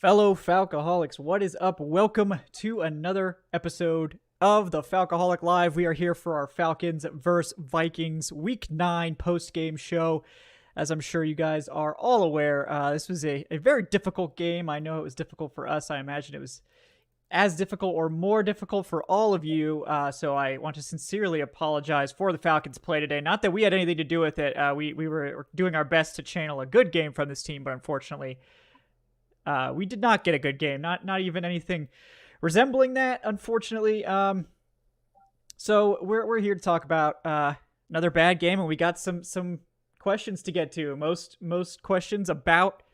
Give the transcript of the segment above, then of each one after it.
Fellow Falcoholics, what is up? Welcome to another episode of the Falcoholic Live. We are here for our Falcons vs. Vikings Week 9 post-game show. As I'm sure you guys are all aware, this was a very difficult game. I know it was difficult for us. I imagine it was as difficult or more difficult for all of you. So I want to sincerely apologize for the Falcons' play today. Not that we had anything to do with it. We were doing our best to channel a good game from this team, but unfortunately, we did not get a good game. Not even anything resembling that, unfortunately. So we're here to talk about another bad game, and we got some questions to get to. Most questions about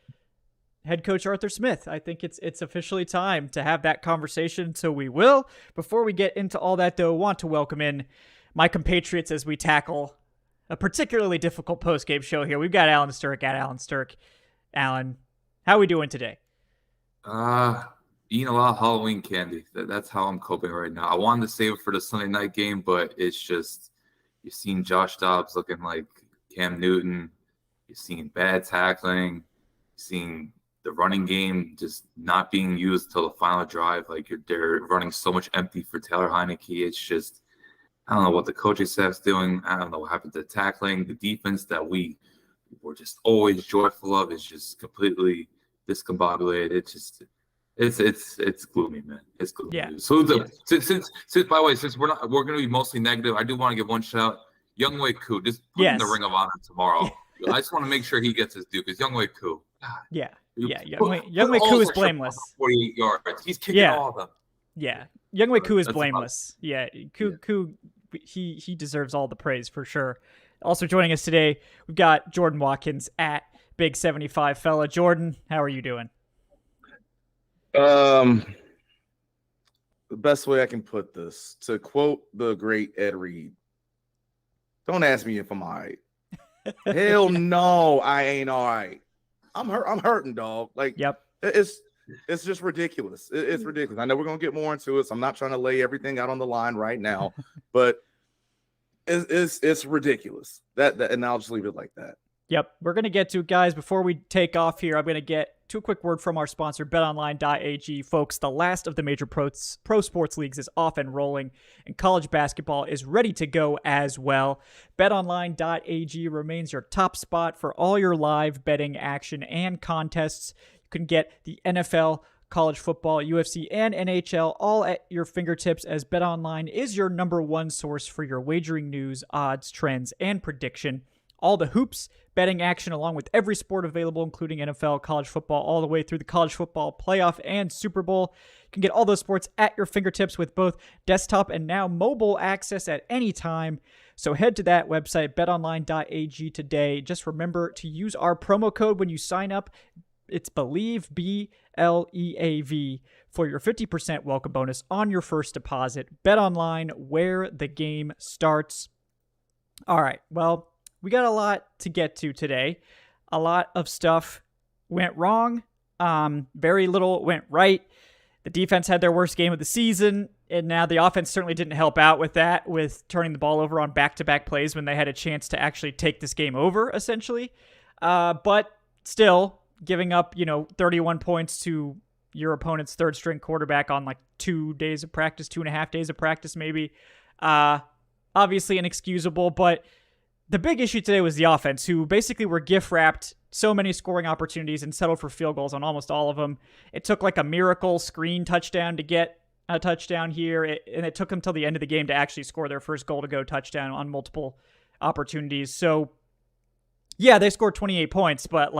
head coach Arthur Smith. I think it's officially time to have that conversation, so we will. Before we get into all that, though, I want to welcome in my compatriots as we tackle a particularly difficult post-game show here. We've got Alan Strk at Alan Strk. Alan, how are we doing today? Eating a lot of Halloween candy. That's how I'm coping right now. I wanted to save it for the Sunday night game, but it's just, you've seen Josh Dobbs looking like Cam Newton. You've seen bad tackling. You've seen the running game just not being used till the final drive. Like they're running so much empty for Taylor Heineke. It's just, I don't know what the coaching staff's doing. I don't know what happened to tackling. The defense that we were just always joyful of is just completely discombobulated. It's gloomy, man. It's gloomy. Yeah. So since by the way, since we're going to be mostly negative, I do want to give one shout. Younghoe Koo, just put him in the Ring of Honor tomorrow. I just want to make sure he gets his due because Younghoe Koo. Yeah. Younghoe Koo is blameless. 48 yards. He's kicking all of them. Yeah. Younghoe Koo is blameless. Yeah. Koo, he deserves all the praise for sure. Also joining us today, we've got Jordan Watkins at Big 75 fella. Jordan, how are you doing? The best way I can put this, to quote the great Ed Reed, don't ask me if I'm all right. Hell no, I ain't all right. I'm hurting, dog. Like, yep. It's just ridiculous. It's ridiculous. I know we're gonna get more into it, so I'm not trying to lay everything out on the line right now, but it's ridiculous. That and I'll just leave it like that. Yep, we're going to get to it, guys. Before we take off here, I'm going to get to a quick word from our sponsor, betonline.ag. Folks, the last of the major pro sports leagues is off and rolling, and college basketball is ready to go as well. Betonline.ag remains your top spot for all your live betting action and contests. You can get the NFL, college football, UFC, and NHL all at your fingertips, as BetOnline is your number one source for your wagering news, odds, trends, and prediction. All the hoops, betting action, along with every sport available, including NFL, college football, all the way through the college football playoff and Super Bowl. You can get all those sports at your fingertips with both desktop and now mobile access at any time. So head to that website, betonline.ag today. Just remember to use our promo code when you sign up. It's BELIEVE, BLEAV, for your 50% welcome bonus on your first deposit. BetOnline, where the game starts. All right, well, we got a lot to get to today. A lot of stuff went wrong. Very little went right. The defense had their worst game of the season, and now the offense certainly didn't help out with that, with turning the ball over on back-to-back plays when they had a chance to actually take this game over, essentially. But still, giving up, 31 points to your opponent's third-string quarterback on like 2 days of practice, 2.5 days of practice maybe. Obviously inexcusable, but the big issue today was the offense, who basically were gift-wrapped so many scoring opportunities and settled for field goals on almost all of them. It took like a miracle screen touchdown to get a touchdown here, and it took them till the end of the game to actually score their first goal-to-go touchdown on multiple opportunities. So, yeah, they scored 28 points, but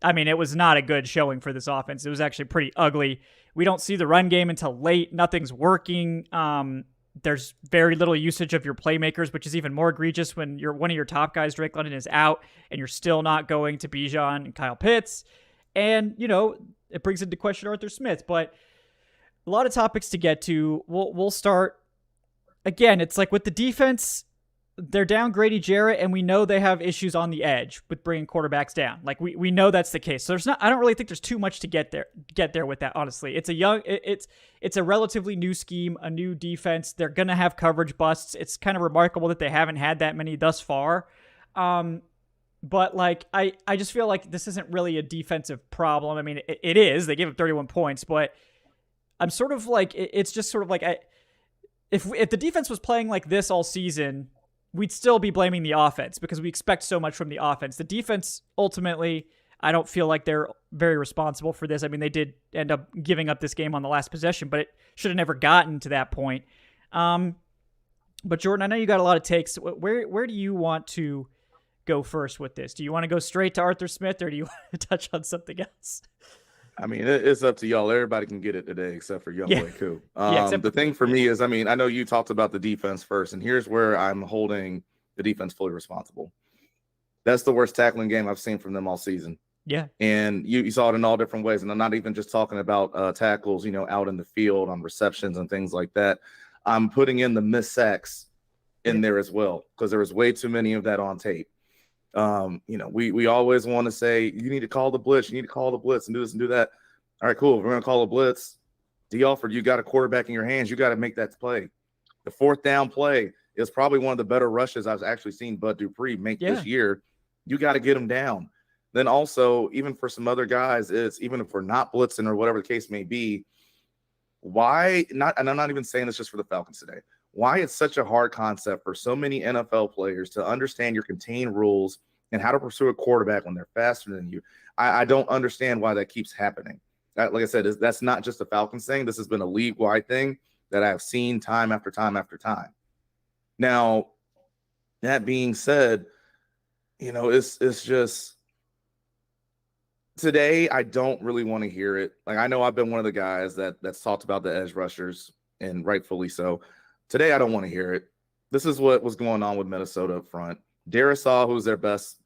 it was not a good showing for this offense. It was actually pretty ugly. We don't see the run game until late. Nothing's working. There's very little usage of your playmakers, which is even more egregious when one of your top guys, Drake London, is out and you're still not going to Bijan and Kyle Pitts. And, it brings into question Arthur Smith. But a lot of topics to get to. We'll start. Again, it's like with the defense, they're down Grady Jarrett, and we know they have issues on the edge with bringing quarterbacks down. Like we know that's the case. So I don't really think there's too much to get there with that. Honestly, it's a relatively new scheme, a new defense. They're gonna have coverage busts. It's kind of remarkable that they haven't had that many thus far. But like, I just feel like this isn't really a defensive problem. I mean, it is. They gave up 31 points, but I'm sort of like, it's just sort of like, if the defense was playing like this all season, we'd still be blaming the offense because we expect so much from the offense. The defense, ultimately, I don't feel like they're very responsible for this. I mean, they did end up giving up this game on the last possession, but it should have never gotten to that point. But Jordan, I know you got a lot of takes. Where do you want to go first with this? Do you want to go straight to Arthur Smith, or do you want to touch on something else? I mean, it's up to y'all. Everybody can get it today except for Youngboy Koo. The thing for me is, I mean, I know you talked about the defense first, and here's where I'm holding the defense fully responsible. That's the worst tackling game I've seen from them all season. Yeah. And you saw it in all different ways. And I'm not even just talking about tackles, out in the field on receptions and things like that. I'm putting in the missed sacks in there as well, because there was way too many of that on tape. We always want to say, you need to call the blitz, and do this and do that. All right, cool. If we're going to call a blitz, D. Alford, you got a quarterback in your hands. You got to make that play. The fourth down play is probably one of the better rushes I've actually seen Bud Dupree make this year. You got to get him down. Then also, even for some other guys, it's even if we're not blitzing or whatever the case may be, why not? And I'm not even saying this just for the Falcons today. Why it's such a hard concept for so many NFL players to understand your contained rules and how to pursue a quarterback when they're faster than you. I don't understand why that keeps happening. Like I said, that's not just a Falcons thing. This has been a league-wide thing that I've seen time after time after time. Now, that being said, it's just today I don't really want to hear it. Like, I know I've been one of the guys that's talked about the edge rushers, and rightfully so. Today, I don't want to hear it. This is what was going on with Minnesota up front. Darisaw, who's their best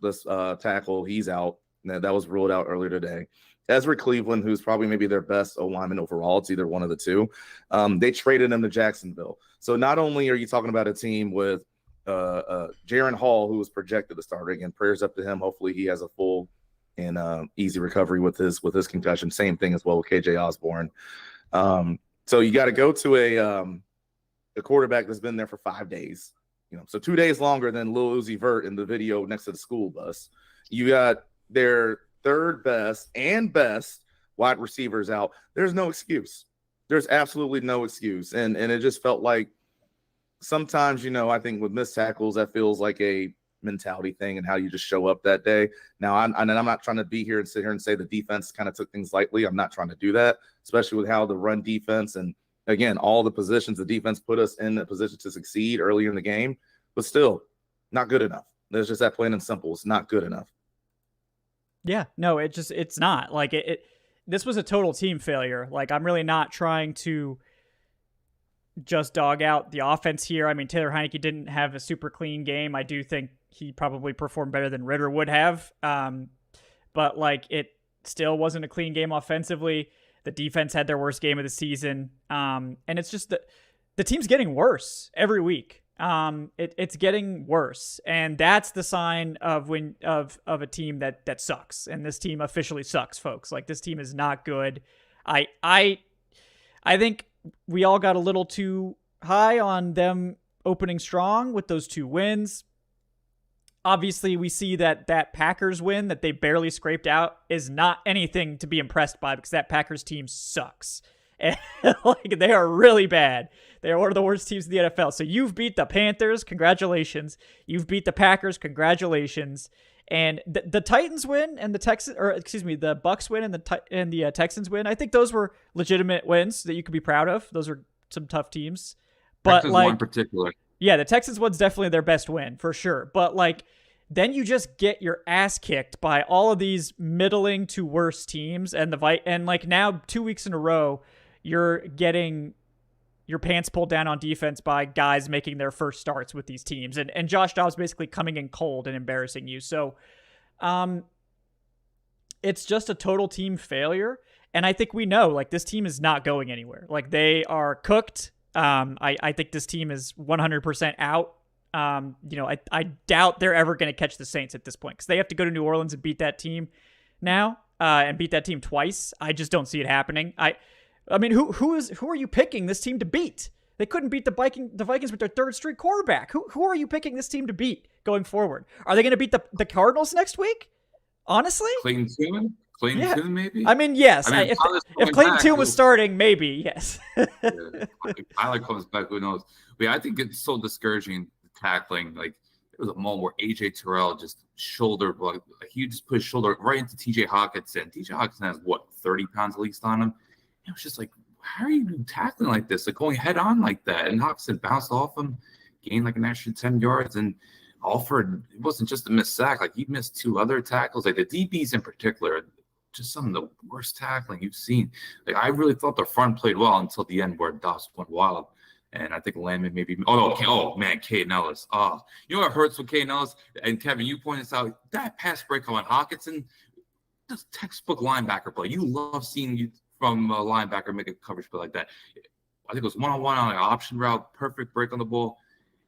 tackle, he's out. That was ruled out earlier today. Ezra Cleveland, who's probably maybe their best O-lineman overall. It's either one of the two. They traded him to Jacksonville. So not only are you talking about a team with Jaron Hall, who was projected to start, again, prayers up to him. Hopefully he has a full and easy recovery with his concussion. Same thing as well with KJ Osborne. So you got to go to a quarterback that's been there for 5 days. So 2 days longer than Lil Uzi Vert in the video next to the school bus. You got their third best and best wide receivers out. There's no excuse. There's absolutely no excuse. And it just felt like sometimes, I think with missed tackles, that feels like a mentality thing and how you just show up that day. Now, I'm not trying to be here and sit here and say the defense kind of took things lightly. I'm not trying to do that, especially with how the run defense and, again, all the positions the defense put us in the position to succeed early in the game, but still not good enough. There's just that plain and simple. It's not good enough. Yeah, no, it's not. Like this was a total team failure. Like, I'm really not trying to just dog out the offense here. I mean, Taylor Heineke didn't have a super clean game. I do think he probably performed better than Ritter would have. But like, it still wasn't a clean game offensively. The defense had their worst game of the season. And it's just the team's getting worse every week. It's getting worse, and that's the sign of a team that sucks. And this team officially sucks, folks. Like, this team is not good. I think we all got a little too high on them opening strong with those 2 wins. Obviously, we see that Packers win that they barely scraped out is not anything to be impressed by, because that Packers team sucks. And like, they are really bad. They are one of the worst teams in the NFL. So you've beat the Panthers, congratulations. You've beat the Packers, congratulations. And the Titans win and the Bucks win and the Texans win. I think those were legitimate wins that you could be proud of. Those are some tough teams. But Texans one in particular. Yeah, the Texans one's definitely their best win for sure. But like, then you just get your ass kicked by all of these middling to worse teams, and like now 2 weeks in a row, you're getting your pants pulled down on defense by guys making their first starts with these teams, and Josh Dobbs basically coming in cold and embarrassing you. So, it's just a total team failure, and I think we know, like, this team is not going anywhere. Like, they are cooked. I think this team is 100% out. I doubt they're ever going to catch the Saints at this point, because they have to go to New Orleans and beat that team now, and beat that team twice. I just don't see it happening. I mean, who are you picking this team to beat? They couldn't beat the Vikings with their third string quarterback. Who are you picking this team to beat going forward? Are they going to beat the Cardinals next week? Honestly? Clayton Tune, maybe? I mean, yes. I mean, if Clayton Tune was starting, maybe, yes. Tyler comes back, who knows? But yeah, I think it's so discouraging tackling. Like, there was a moment where AJ Terrell just he just put his shoulder right into TJ Hawkinson. TJ Hawkinson has, 30 pounds at least on him? It was just like, how are you tackling like this? Like, going head on like that. And Hawkinson bounced off him, gained like an extra 10 yards. And Alford, it wasn't just a missed sack. Like, he missed 2 other tackles. Like, the DBs in particular, just some of the worst tackling you've seen. Like, I really thought the front played well until the end where Dobbs went wild. And I think Landman maybe. Caden Ellis. You know what hurts with Caden Ellis? And Kevin, you pointed this out. That pass break on Hawkinson, just textbook linebacker play. You love seeing you from a linebacker make a coverage play like that. I think it was one-on-one on an option route, perfect break on the ball.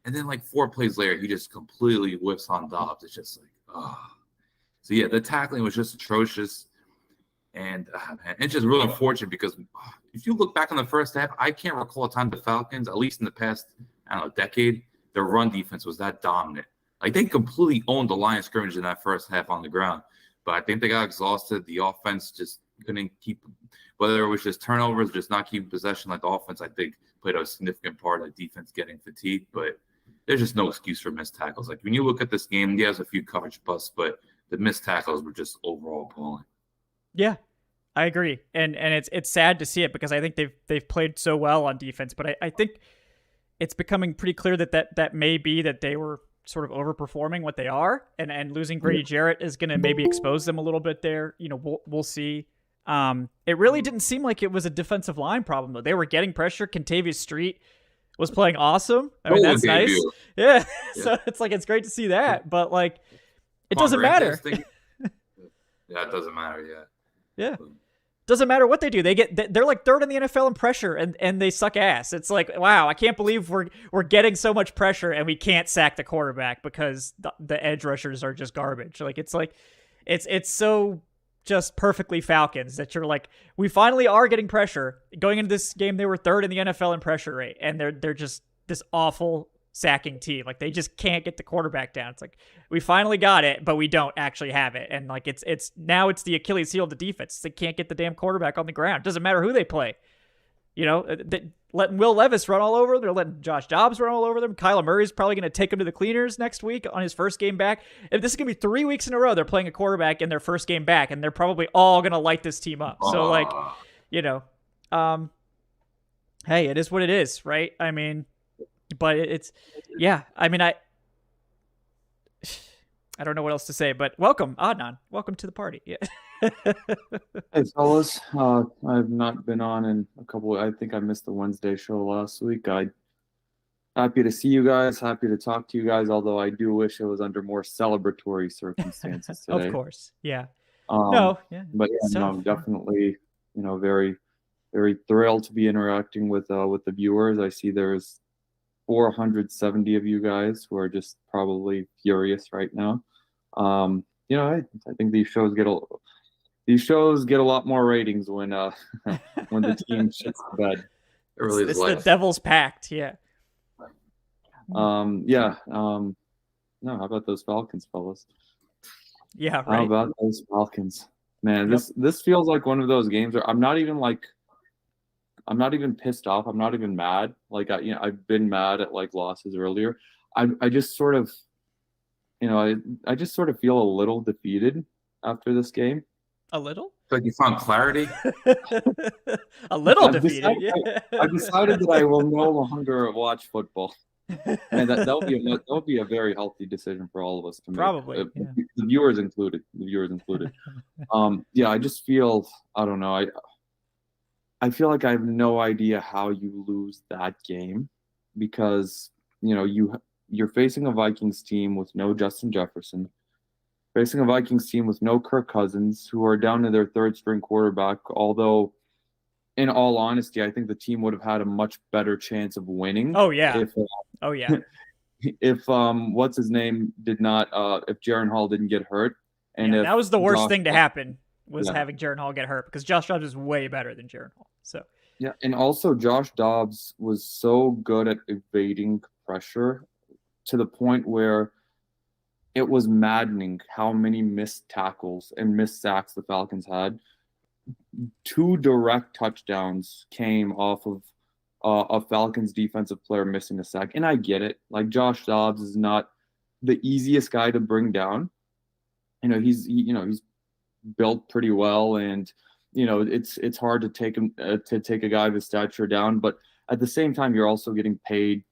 And then, like, 4 plays later, he just completely whiffs on Dobbs. It's just like, So, yeah, the tackling was just atrocious. And man, it's just really unfortunate because if you look back on the first half, I can't recall a time the Falcons, at least in the past, decade, their run defense was that dominant. Like, they completely owned the line of scrimmage in that first half on the ground. But I think they got exhausted. The offense just couldn't keep, whether it was just turnovers, just not keeping possession. Like, the offense, I think, played a significant part of the defense getting fatigued. But there's just no excuse for missed tackles. Like, when you look at this game, there's a few coverage busts, but the missed tackles were just overall appalling. Yeah, I agree, and it's sad to see it because I think they've played so well on defense, but I think it's becoming pretty clear that may be that they were sort of overperforming what they are, and losing Grady Jarrett is going to maybe expose them a little bit there. You know, we'll see. It really didn't seem like it was a defensive line problem though. They were getting pressure. Contavious Street was playing awesome. I mean, that's nice. Yeah. So it's like it's great to see that, but like it doesn't matter. Yeah, it doesn't matter. Yeah. Yeah. Doesn't matter what they do. They're like third in the NFL in pressure and they suck ass. It's like, wow, I can't believe we're getting so much pressure and we can't sack the quarterback because the edge rushers are just garbage. Like it's so just perfectly Falcons that you're like, we finally are getting pressure. Going into this game, they were third in the NFL in pressure rate, and they're just this awful sacking team. Like, they just can't get the quarterback down. It's like, we finally got it, but we don't actually have it. And like, it's now it's the Achilles heel of the defense. They can't get the damn quarterback on the ground. Doesn't matter who they play. You know, they're letting Will Levis run all over them. They're letting Josh Dobbs run all over them. Kyler Murray's probably going to take them to the cleaners next week on his first game back. If this is going to be 3 weeks in a row, they're playing a quarterback in their first game back, and they're probably all going to light this team up. So like, you know, hey, it is what it is, right? I mean, but it's, yeah, I mean, I don't know what else to say, but welcome, Adnan. Welcome to the party. Yeah. Hey, fellas. I've not been on in a couple. I think I missed the Wednesday show last week. Happy to see you guys. Happy to talk to you guys. Although I do wish it was under more celebratory circumstances today. Of course, yeah. But yeah, no, I'm definitely, very, very thrilled to be interacting with the viewers. I see there's 470 of you guys who are just probably furious right now. I think these shows get a lot more ratings when when the team shits the bed. It's the devil's pact, yeah. No, how about those Falcons, fellas? Yeah, right. How about those Falcons? Man, this feels like one of those games where I'm not even pissed off. I'm not even mad. Like I've been mad at like losses earlier. I just sort of, I just sort of feel a little defeated after this game. A little? Like you found clarity? A little defeated. I've decided that I will no longer watch football. And that would be a very healthy decision for all of us to make. Probably. The viewers included. I just feel, I don't know. I feel like I have no idea how you lose that game because, you're facing a Vikings team with no Justin Jefferson, facing a Vikings team with no Kirk Cousins, who are down to their third string quarterback. Although, in all honesty, I think the team would have had a much better chance of winning. Oh yeah. If what's his name did not, if Jaren Hall didn't get hurt, and if that was the worst thing to happen was having Jaren Hall get hurt because Josh Dobbs is way better than Jaren Hall. So Yeah, and also Josh Dobbs was so good at evading pressure to the point where it was maddening how many missed tackles and missed sacks the Falcons had. 2 direct touchdowns came off of a Falcons defensive player missing a sack. And I get it. Like, Josh Dobbs is not the easiest guy to bring down. He's built pretty well, and it's hard to take a guy of his stature down. But at the same time, you're also getting paid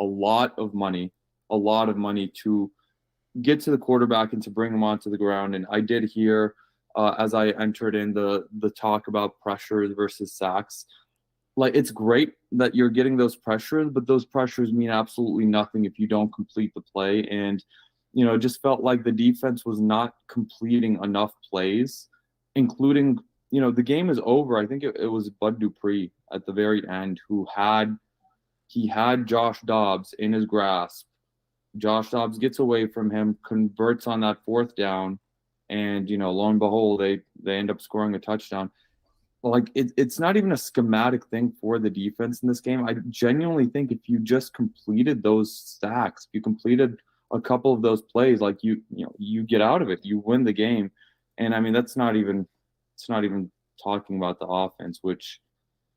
a lot of money to get to the quarterback and to bring him onto the ground. And I did hear, as I entered in the talk about pressures versus sacks, like, it's great that you're getting those pressures, but those pressures mean absolutely nothing if you don't complete the play. And it just felt like the defense was not completing enough plays, including, the game is over. I think it was Bud Dupree at the very end who had Josh Dobbs in his grasp. Josh Dobbs gets away from him, converts on that 4th down, and, lo and behold, they end up scoring a touchdown. Like, it's not even a schematic thing for the defense in this game. I genuinely think if you just completed those sacks, if you completed a couple of those plays, like, you get out of it, you win the game. And I mean, it's not even talking about the offense, which,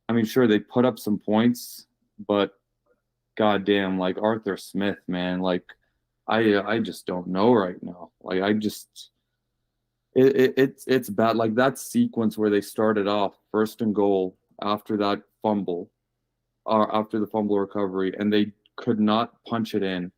I mean, sure, they put up some points, but goddamn, like, Arthur Smith, man, like, I just don't know right now. Like, it's bad. Like, that sequence where they started off 1st and goal after that fumble, or after the fumble recovery, and they could not punch it in,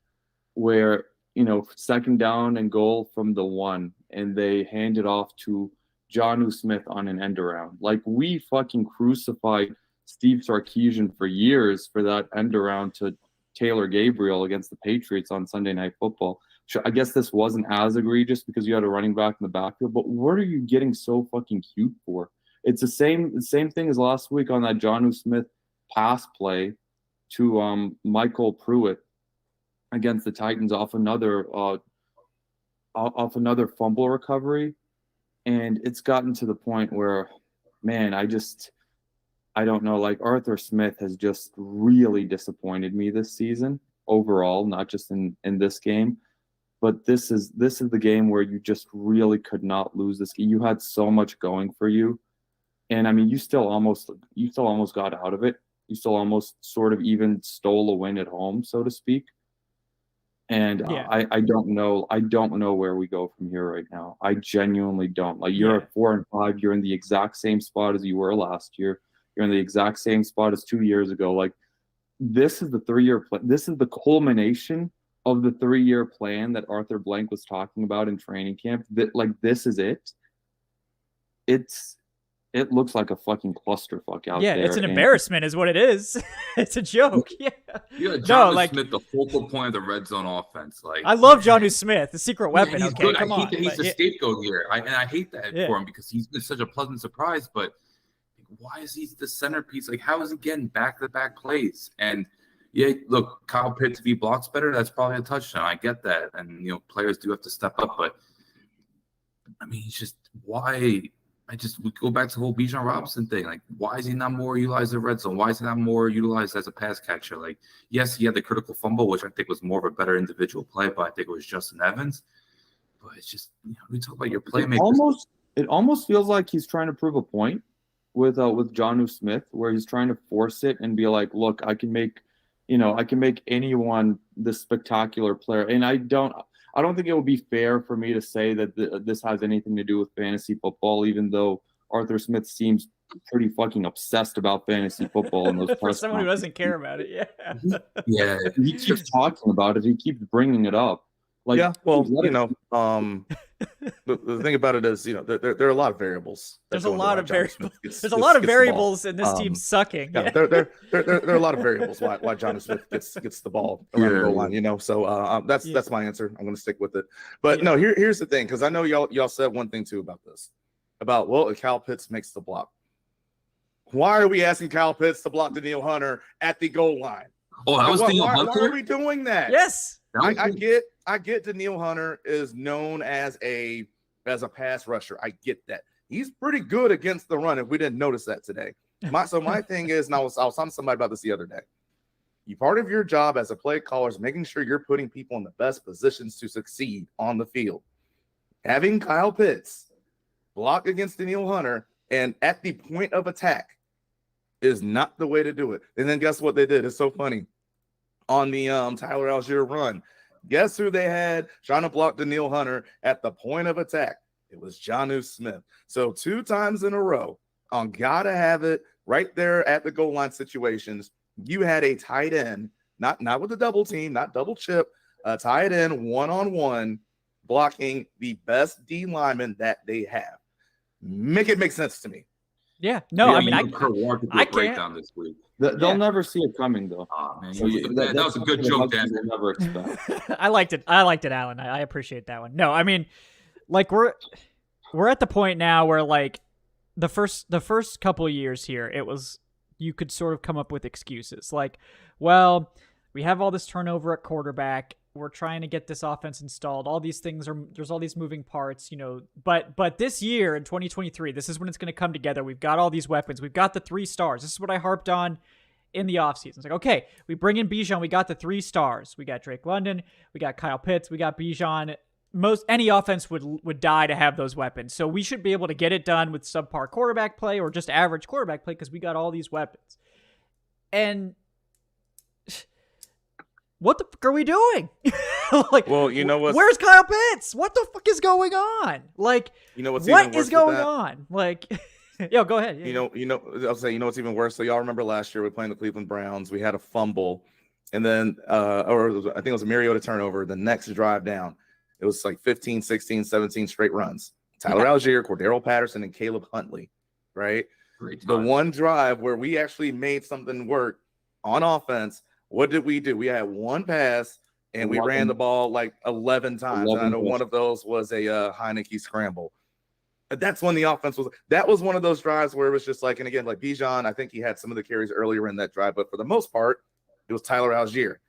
where 2nd down and goal from the 1, and they hand it off to Jonnu Smith on an end around. Like, we fucking crucified Steve Sarkisian for years for that end around to Taylor Gabriel against the Patriots on Sunday Night Football. Sure, I guess this wasn't as egregious because you had a running back in the backfield, but what are you getting so fucking cute for? It's the same thing as last week on that Jonnu Smith pass play to Michael Pruitt against the Titans off another fumble recovery. And it's gotten to the point where, man, I don't know. Like, Arthur Smith has just really disappointed me this season overall, not just in this game. But this is the game where you just really could not lose this game. You had so much going for you, and I mean, you still almost got out of it. You still almost sort of even stole a win at home, so to speak. And Yeah. I don't know where we go from here right now. I genuinely don't. Like, you're at 4-5. You're in the exact same spot as you were last year. You're in the exact same spot as 2 years ago. Like, this is the 3-year plan. This is the culmination of the 3-year plan that Arthur Blank was talking about in training camp. This is it. It looks like a fucking clusterfuck out there. Yeah, it's an embarrassment is what it is. It's a joke. Yeah. Jonnu Smith, the focal point of the red zone offense. Like, I love Jonnu Smith, the secret weapon. He's Okay, good. come I on. hate that he's the scapegoat here. I hate that for him because he's been such a pleasant surprise. But why is he the centerpiece? Like, how is he getting back-to-back plays? And yeah, look, Kyle Pitts, if he blocks better, that's probably a touchdown. I get that. And, players do have to step up. But, I mean, it's just why – we go back to the whole Bijan Robinson thing. Like, why is he not more utilized in red zone? Why is he not more utilized as a pass catcher? Like, yes, he had the critical fumble, which I think was more of a better individual play, but I think it was Justin Evans. But it's just, we talk about your playmakers. It almost feels like he's trying to prove a point with Jonnu Smith, where he's trying to force it and be like, look, I can make anyone this spectacular player. And I don't think it would be fair for me to say that this has anything to do with fantasy football, even though Arthur Smith seems pretty fucking obsessed about fantasy football in those for someone who doesn't care about it. Yeah. Yeah. He keeps talking about it. He keeps bringing it up. Like, yeah, well, the thing about it is, there are a lot of variables. There's a lot of variables. There's a lot of variables in this team sucking. Yeah, there are a lot of variables why Jonnu Smith gets the ball around the goal line. So that's my answer. I'm going to stick with it. But no, here's the thing, because I know y'all said one thing too about this, about if Kyle Pitts makes the block. Why are we asking Kyle Pitts to block Danielle Hunter at the goal line? Oh, I was thinking Hunter. Why are we doing that? Yes. I get Danielle Hunter is known as a pass rusher. I get that. He's pretty good against the run, if we didn't notice that today. my thing is, and I was talking to somebody about this the other day. Part of your job as a play caller is making sure you're putting people in the best positions to succeed on the field. Having Kyle Pitts block against Danielle Hunter and at the point of attack is not the way to do it. And then guess what they did? It's so funny. On the Tyler Algier run, guess who they had trying to block Danielle Hunter at the point of attack? It was Jonnu Smith. So 2 times in a row on gotta have it right there at the goal line situations, you had a tight end, not with a double team, not double chip, a tight end one-on-one blocking the best D lineman that they have. Make it make sense to me. Yeah. No, Yeah, I mean, I can't breakdown this week. They'll never see it coming, though. Oh, man. So That was a good joke, Dan. They'll never expect. I liked it, Alan. I appreciate that one. No, I mean, like we're at the point now where like the first couple of years here, it was you could sort of come up with excuses like, well, we have all this turnover at quarterback. We're trying to get this offense installed. All these things there's all these moving parts, but this year in 2023, this is when it's going to come together. We've got all these weapons. We've got the 3 stars. This is what I harped on in the offseason. It's like, okay, we bring in Bijan. We got the 3 stars. We got Drake London. We got Kyle Pitts. We got Bijan. Any offense would die to have those weapons. So we should be able to get it done with subpar quarterback play or just average quarterback play because we got all these weapons. And what the fuck are we doing? Like, well, you know what? Where's Kyle Pitts? What the fuck is going on? Like, what is going on? Like, yo, go ahead. Yeah. I'll say, what's even worse? So y'all remember last year we playing the Cleveland Browns. We had a fumble, and then, I think it was a Mariota turnover. The next drive down, it was like 15, 16, 17 straight runs. Tyler Algier, Cordero Patterson, and Caleb Huntley, right? The one drive where we actually made something work on offense. What did we do? We had one pass, and we ran the ball like 11 times. And I know one of those was a Heineke scramble. But that's when the offense that was one of those drives where it was just like, and again, like Bijan, I think he had some of the carries earlier in that drive, but for the most part, it was Tyler Algier.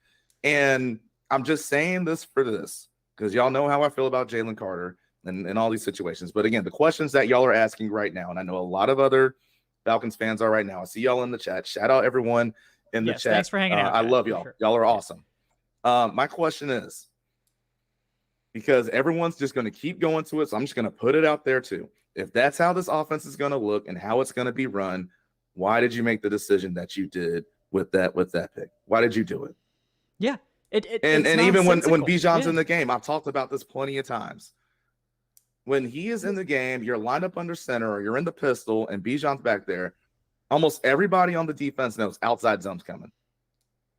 And I'm just saying this for this, because y'all know how I feel about Jalen Carter and all these situations. But again, the questions that y'all are asking right now, and I know a lot of other Falcons fans are right now. I see y'all in the chat. Shout out everyone in the chat. Thanks for hanging out. I love y'all. Sure. Y'all are awesome. My question is, because everyone's just going to keep going to it, so I'm just going to put it out there too. If that's how this offense is going to look and how it's going to be run, why did you make the decision that you did with that pick? Why did you do it? Yeah. And even when Bijan's in the game, I've talked about this plenty of times. When he is in the game, you're lined up under center or you're in the pistol and Bijan's back there, almost everybody on the defense knows outside zone's coming.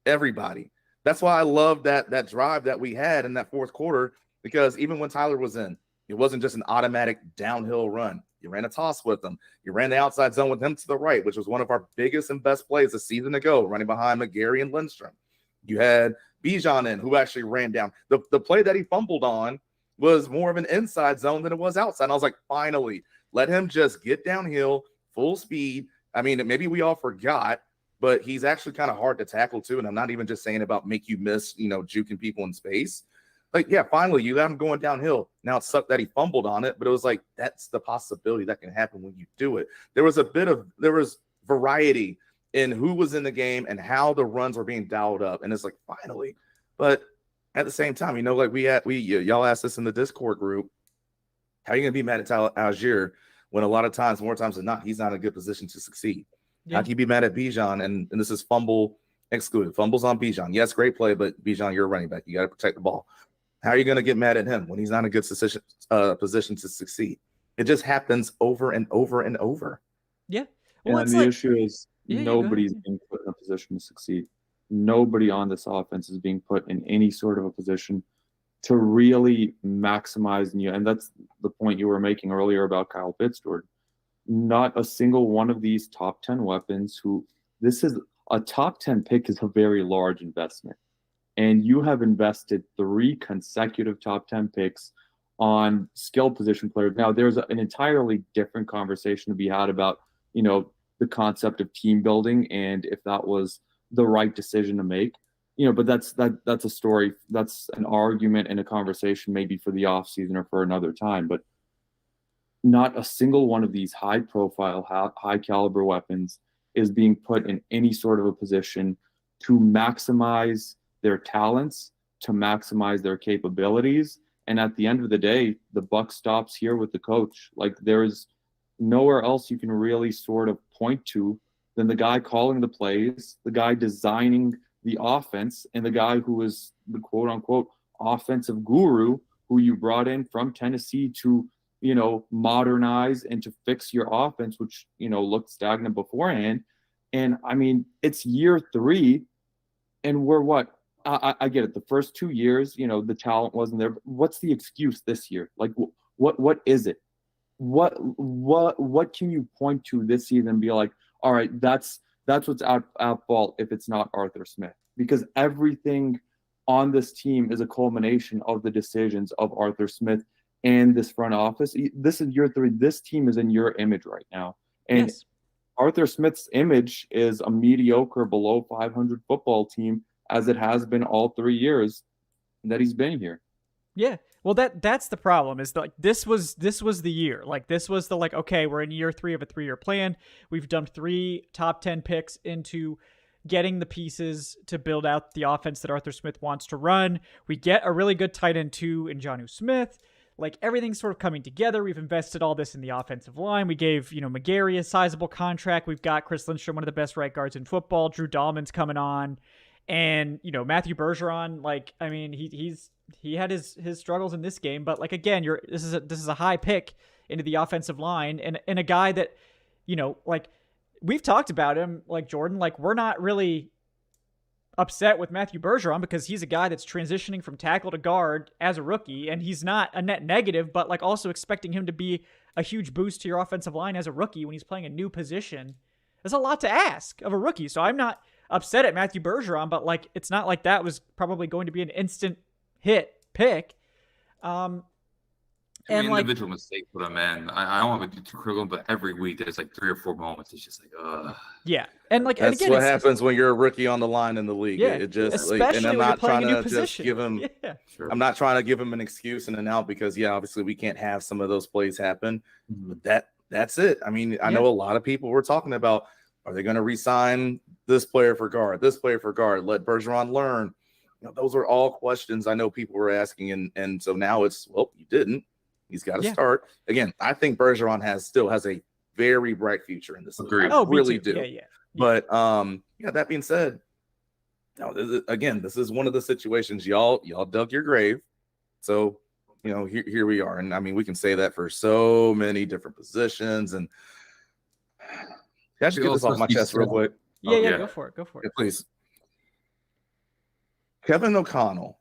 Everybody. That's why I love that drive that we had in that fourth quarter, because even when Tyler was in, it wasn't just an automatic downhill run. You ran a toss with him. You ran the outside zone with him to the right, which was one of our biggest and best plays a season ago, running behind McGarry and Lindstrom. You had Bijan in, who actually ran down. The play that he fumbled on was more of an inside zone than it was outside. And I was like, finally, let him just get downhill, full speed. I mean, maybe we all forgot, but he's actually kind of hard to tackle too. And I'm not even just saying about make you miss, juking people in space. Like, yeah, finally, you let him going downhill. Now it sucked that he fumbled on it, but it was like, that's the possibility that can happen when you do it. There was variety in who was in the game and how the runs were being dialed up. And it's like, finally. But at the same time, y'all asked this in the Discord group, how are you going to be mad at Tyler Algier when a lot of times, more times than not, he's not in a good position to succeed? Yeah. How can you be mad at Bijan? And this is fumble excluded. Fumbles on Bijan. Yes, great play, but Bijan, you're a running back. You got to protect the ball. How are you going to get mad at him when he's not in a good position to succeed? It just happens over and over and over. Yeah. Well, and the issue is nobody's being put in a position to succeed. Nobody on this offense is being put in any sort of a position to really maximize. And that's the point you were making earlier about Kyle Pitts, Jordan. Not a single one of these top 10 weapons this is a top 10 pick is a very large investment. And you have invested 3 consecutive top 10 picks on skill position players. Now, there's an entirely different conversation to be had about, the concept of team building and if that was the right decision to make. But that's a story. That's an argument and a conversation maybe for the offseason or for another time. But not a single one of these high-profile, high-caliber weapons is being put in any sort of a position to maximize their talents, to maximize their capabilities. And at the end of the day, the buck stops here with the coach. Like, there's nowhere else you can really sort of point to than the guy calling the plays, the guy designing the offense, and the guy who is the quote unquote offensive guru who you brought in from Tennessee to, modernize and to fix your offense, which, looked stagnant beforehand. And I mean, it's year 3 and we're what? I get it. The first 2 years, the talent wasn't there. But what's the excuse this year? Like, what is it? What can you point to this season and be like, all right, that's what's at fault if it's not Arthur Smith? Because everything on this team is a culmination of the decisions of Arthur Smith and this front office. This is year 3. This team is in your image right now. And yes. Arthur Smith's image is a mediocre, below 500 football team, as it has been all 3 years that he's been here. Yeah. Well, that's the problem, is like this was the year. Like, this was the, like, okay, we're in year 3 of a 3-year plan. We've dumped 3 top 10 picks into getting the pieces to build out the offense that Arthur Smith wants to run. We get a really good tight end 2 in Jonnu Smith. Like, everything's sort of coming together. We've invested all this in the offensive line. We gave, McGarry a sizable contract. We've got Chris Lindstrom, one of the best right guards in football. Drew Dahlman's coming on. And, Matthew Bergeron, like, I mean, he had his struggles in this game, but, like, again, this is a high pick into the offensive line, and a guy that, like, we've talked about him, like, Jordan, like, we're not really upset with Matthew Bergeron because he's a guy that's transitioning from tackle to guard as a rookie, and he's not a net negative, but, like, also expecting him to be a huge boost to your offensive line as a rookie when he's playing a new position. There's a lot to ask of a rookie, so I'm not upset at Matthew Bergeron, but, like, it's not like that was probably going to be an instant hit pick. And individual mistake for them, man. I don't want to be too critical, but every week there's like 3 or 4 moments. It's just like, yeah, and like that's and again, what happens when you're a rookie on the line in the league. Yeah, it just especially like, and I'm when not you're playing trying a new to just position. give him. Yeah. Sure. I'm not trying to give him an excuse and an out because obviously we can't have some of those plays happen. But that's it. I mean, I know a lot of people were talking about, are they going to re-sign this player for guard, this player for guard, let Bergeron learn? Those are all questions I know people were asking, and so now it's, well, you didn't. He's got to start. Again, I think Bergeron still has a very bright future in this league. I really do. Yeah. But that being said, this is one of the situations y'all dug your grave. So, here we are. And I mean, we can say that for so many different positions. And can I just get this off my chest real quick? Yeah, go for it. Yeah, please. Kevin O'Connell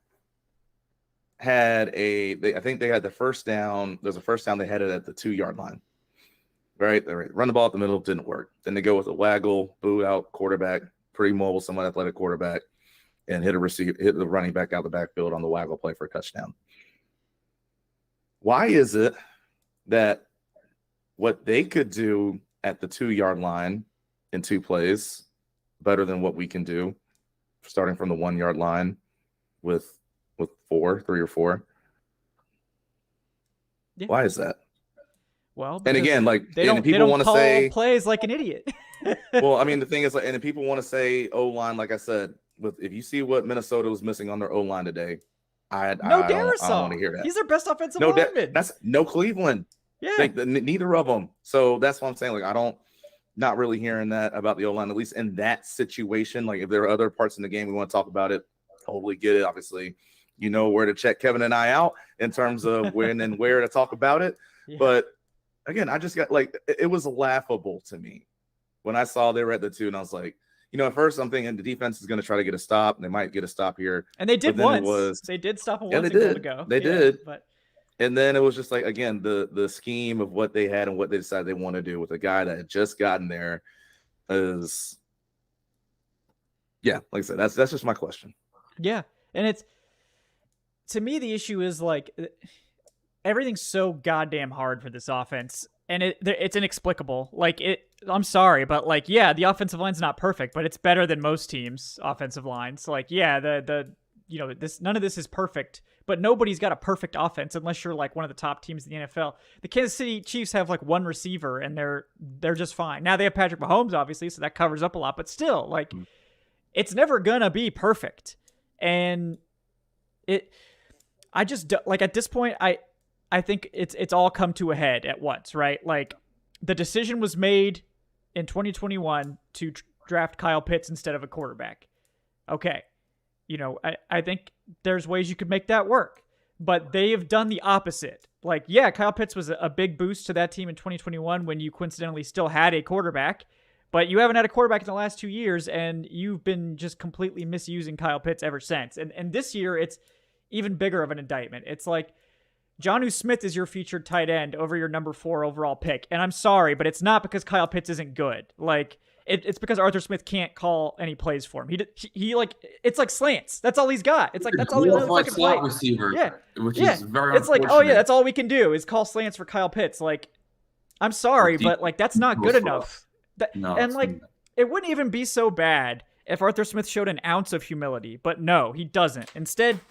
had I think they had the first down. There's a first down. They had it at the 2-yard line. Right? They run the ball at the middle, didn't work. Then they go with a waggle, boo out quarterback, pretty mobile, somewhat athletic quarterback, and hit the running back out the backfield on the waggle play for a touchdown. Why is it that what they could do at the 2-yard line in 2 plays better than what we can do starting from the 1-yard line with 3 or 4? Yeah. Why is that? Well, and again, like, people want to say plays like an idiot. Well, I mean, the thing is, like, and people want to say O-line, like I said, if you see what Minnesota was missing on their O-line today, I don't want to hear that. He's their best offensive lineman. That's no Cleveland. Yeah, neither of them. So that's what I'm saying. Like, not really hearing that about the O-line, at least in that situation. Like, if there are other parts in the game we want to talk about it, totally get it. Obviously, where to check Kevin and I out in terms of when and where to talk about it. Yeah. But again, I just got, like, it was laughable to me when I saw they were at the 2, and I was like, at first I'm thinking the defense is going to try to get a stop, and they might get a stop here. And they did once. They did stop him once a goal to go. They did. And then it was just like, again, the scheme of what they had and what they decided they want to do with a guy that had just gotten there is, like I said, that's just my question. Yeah. And to me, the issue is, like, everything's so goddamn hard for this offense, and it's inexplicable. Like, I'm sorry, but, like, yeah, the offensive line's not perfect, but it's better than most teams' offensive lines. Like, yeah, none of this is perfect but nobody's got a perfect offense unless you're like one of the top teams in the NFL. The Kansas City Chiefs have like one receiver and they're just fine. Now they have Patrick Mahomes, obviously, so that covers up a lot, but still, like, it's never gonna be perfect. And I just, like, at this point, I think it's all come to a head at once, right? Like, the decision was made in 2021 to draft Kyle Pitts instead of a quarterback. Okay. You know, I think there's ways you could make that work, but they have done the opposite. Like, yeah, Kyle Pitts was a big boost to that team in 2021 when you coincidentally still had a quarterback, but you haven't had a quarterback in the last 2 years, and you've been just completely misusing Kyle Pitts ever since. And this year, it's even bigger of an indictment. It's like, Jonnu Smith is your featured tight end over your number 4 overall pick. And I'm sorry, but it's not because Kyle Pitts isn't good. Like, it's because Arthur Smith can't call any plays for him. He like, it's like slants. That's all he's got. It's like, that's all he does. Like slot receiver. Yeah. Which is very It's like, oh yeah, that's all we can do is call slants for Kyle Pitts. Like, I'm sorry, but like, that's not good enough. And like, it wouldn't even be so bad if Arthur Smith showed an ounce of humility, but no, he doesn't. Instead,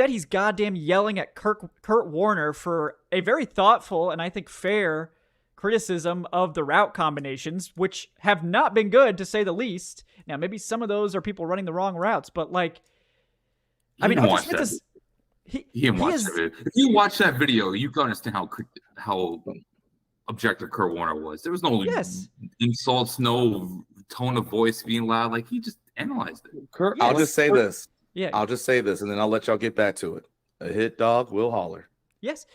he's goddamn yelling at Kurt Warner for a very thoughtful and I think fair criticism of the route combinations, which have not been good, to say the least. Now, maybe some of those are people running the wrong routes, but like, I mean, Arthur Smith is... He didn't watch that video. If you watch that video, you can understand how objective Kurt Warner was. There was no insults, no tone of voice being loud. Like, he just analyzed it. I'll just say this. Yeah. I'll just say this, and then I'll let y'all get back to it. A hit dog will holler. Yes.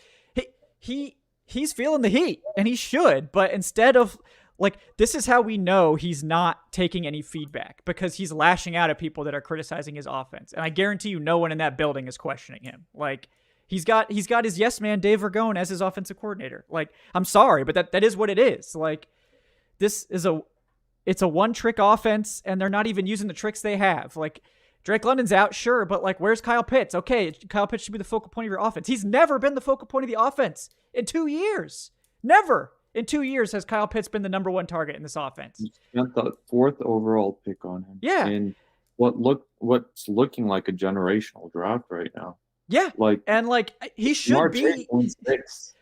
He's feeling the heat, and he should, but instead of, like, this is how we know he's not taking any feedback, because he's lashing out at people that are criticizing his offense. And I guarantee you no one in that building is questioning him. Like, he's got his yes man Dave Ragone as his offensive coordinator. Like, I'm sorry, but that is what it is. Like, it's a one-trick offense, and they're not even using the tricks they have. Like, Drake London's out, sure, but like, where's Kyle Pitts? Okay, Kyle Pitts should be the focal point of your offense. He's never been the focal point of the offense in 2 years. Never in 2 years has Kyle Pitts been the number 1 target in this offense. You spent the 4th overall pick on him. Yeah. And what's looking like a generational draft right now. Yeah. Like, and like, he should be.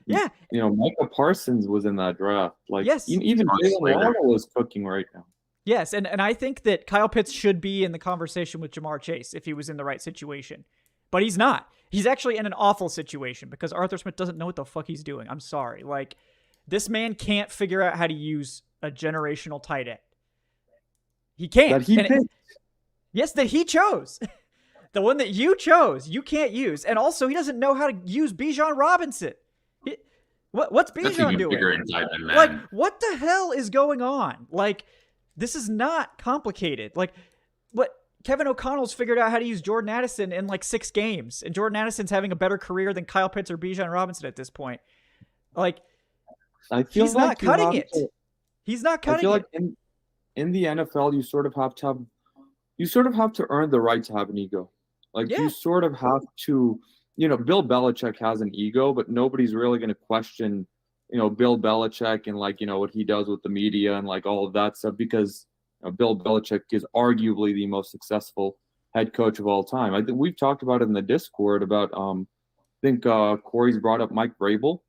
Yeah. You know, Micah Parsons was in that draft. Like, yes. Even Jalen Waddle is cooking right now. Yes, and I think that Kyle Pitts should be in the conversation with Jamar Chase if he was in the right situation. But he's not. He's actually in an awful situation because Arthur Smith doesn't know what the fuck he's doing. I'm sorry. Like, this man can't figure out how to use a generational tight end. He can't. Yes, that he chose. The one that you chose, you can't use. And also, he doesn't know how to use Bijan Robinson. What's Bijan doing? Like, what the hell is going on? Like, this is not complicated. Like, what Kevin O'Connell's figured out how to use Jordan Addison in like 6 games, and Jordan Addison's having a better career than Kyle Pitts or Bijan Robinson at this point. Like, he's not cutting it. He's not cutting it. I feel like in the NFL, you sort of have to earn the right to have an ego. Like, you sort of have to, you know, Bill Belichick has an ego, but nobody's really going to question, you know, Bill Belichick and, like, you know, what he does with the media and like all of that stuff, because Bill Belichick is arguably the most successful head coach of all time. I think we've talked about it in the Discord about, I think Corey's brought up Mike Vrabel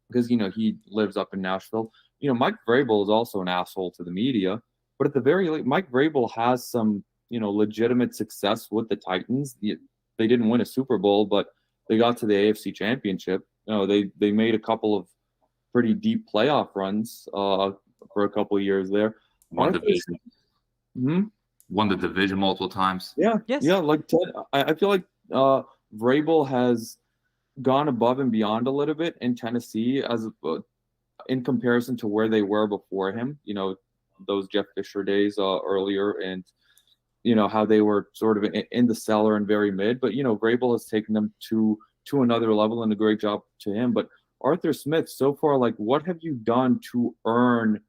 because, you know, he lives up in Nashville. You know, Mike Vrabel is also an asshole to the media, but at the very least, Mike Vrabel has some, you know, legitimate success with the Titans. They didn't win a Super Bowl, but they got to the AFC Championship. You know, they made a couple of pretty deep playoff runs for a couple of years there. Won the division. Won the division multiple times. Yeah. Yes. Yeah. Like, I feel like Vrabel has gone above and beyond a little bit in Tennessee in comparison to where they were before him. You know, those Jeff Fisher days earlier, and you know how they were sort of in the cellar and very mid. But you know, Vrabel has taken them to another level, and a great job to him. But Arthur Smith, so far, like, what have you done to earn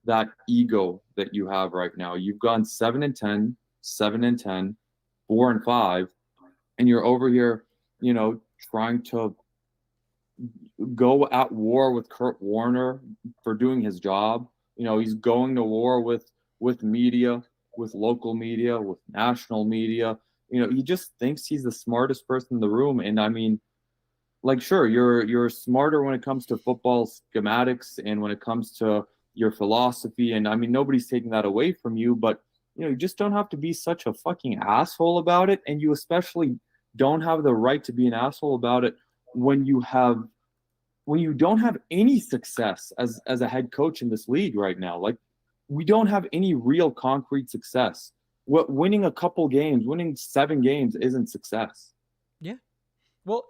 that ego that you have right now? You've gone 7-10, 7-10, 4-5, and you're over here, you know, trying to go at war with Kurt Warner for doing his job. You know, he's going to war with media, with local media, with national media. He just thinks he's the smartest person in the room. And I mean, like, sure, you're smarter when it comes to football schematics and when it comes to your philosophy. And I mean, nobody's taking that away from you, but you just don't have to be such a fucking asshole about it. And you especially don't have the right to be an asshole about it when you don't have any success as a head coach in this league right now. Like, we don't have any real concrete success. Winning a couple games, winning 7 games isn't success. Yeah. Well,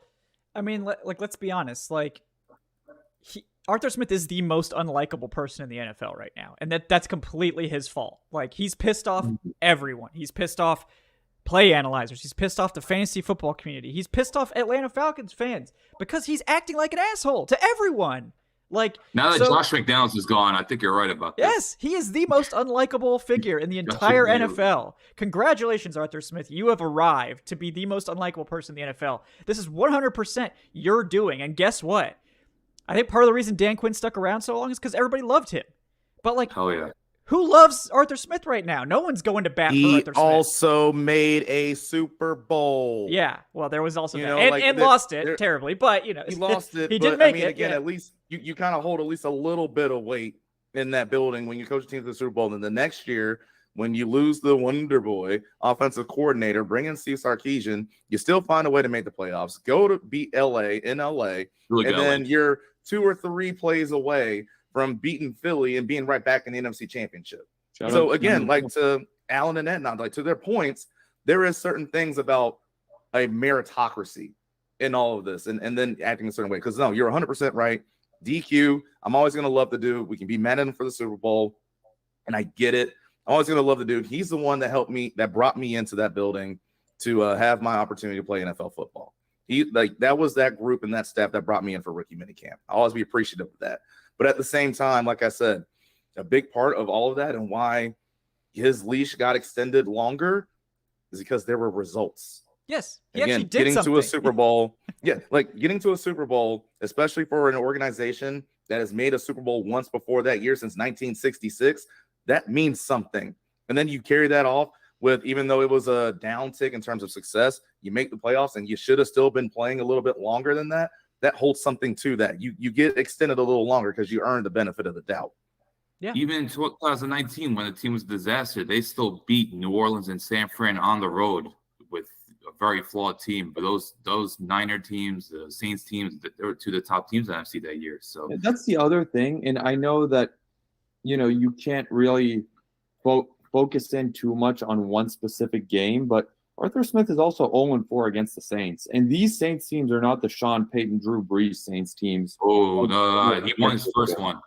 I mean, let's be honest. Like, Arthur Smith is the most unlikable person in the NFL right now, and that's completely his fault. Like, he's pissed off everyone. He's pissed off play analyzers. He's pissed off the fantasy football community. He's pissed off Atlanta Falcons fans because he's acting like an asshole to everyone. Like, now that Josh McDaniels is gone, I think you're right about this. Yes, he is the most unlikable figure in the entire NFL. Congratulations, Arthur Smith. You have arrived to be the most unlikable person in the NFL. This is 100% your doing. And guess what? I think part of the reason Dan Quinn stuck around so long is because everybody loved him. But, like, hell yeah. Who loves Arthur Smith right now? No one's going to bat for Arthur Smith. He also made a Super Bowl. Yeah, well, there was also that. And lost it terribly, but, he lost it. He did make it. Again, at least you kind of hold at least a little bit of weight in that building when you coach a team to the Super Bowl. And the next year, when you lose the Wonder Boy offensive coordinator, bring in Steve Sarkisian, you still find a way to make the playoffs. Go to beat LA in LA, then you're 2 or 3 plays away from beating Philly and being right back in the NFC Championship. So again, like to Alan and Etna, like to their points, there is certain things about a meritocracy in all of this and then acting a certain way. Because no, you're 100% right. DQ, I'm always going to love the dude. We can be mad at him for the Super Bowl, and I get it. I'm always going to love the dude. He's the one that helped me, that brought me into that building to have my opportunity to play NFL football. That was that group and that staff that brought me in for rookie minicamp. I'll always be appreciative of that. But at the same time, like I said, a big part of all of that and why his leash got extended longer is because there were results. Yes. He Again, actually did getting something. to a Super Bowl. Getting to a Super Bowl, especially for an organization that has made a Super Bowl once before that year since 1966, that means something. And then you carry that off with, even though it was a downtick in terms of success, you make the playoffs and you should have still been playing a little bit longer than that. That holds something to that. You get extended a little longer because you earned the benefit of the doubt. Yeah. Even in 2019, when the team was a disaster, they still beat New Orleans and San Fran on the road with a very flawed team. But those Niner teams, the Saints teams, they were 2 of the top teams in the NFC that year. So that's the other thing. And I know that, you can't really focus in too much on one specific game, but Arthur Smith is also 0-4 against the Saints. And these Saints teams are not the Sean Payton, Drew Brees Saints teams. Oh, no. He won his first one.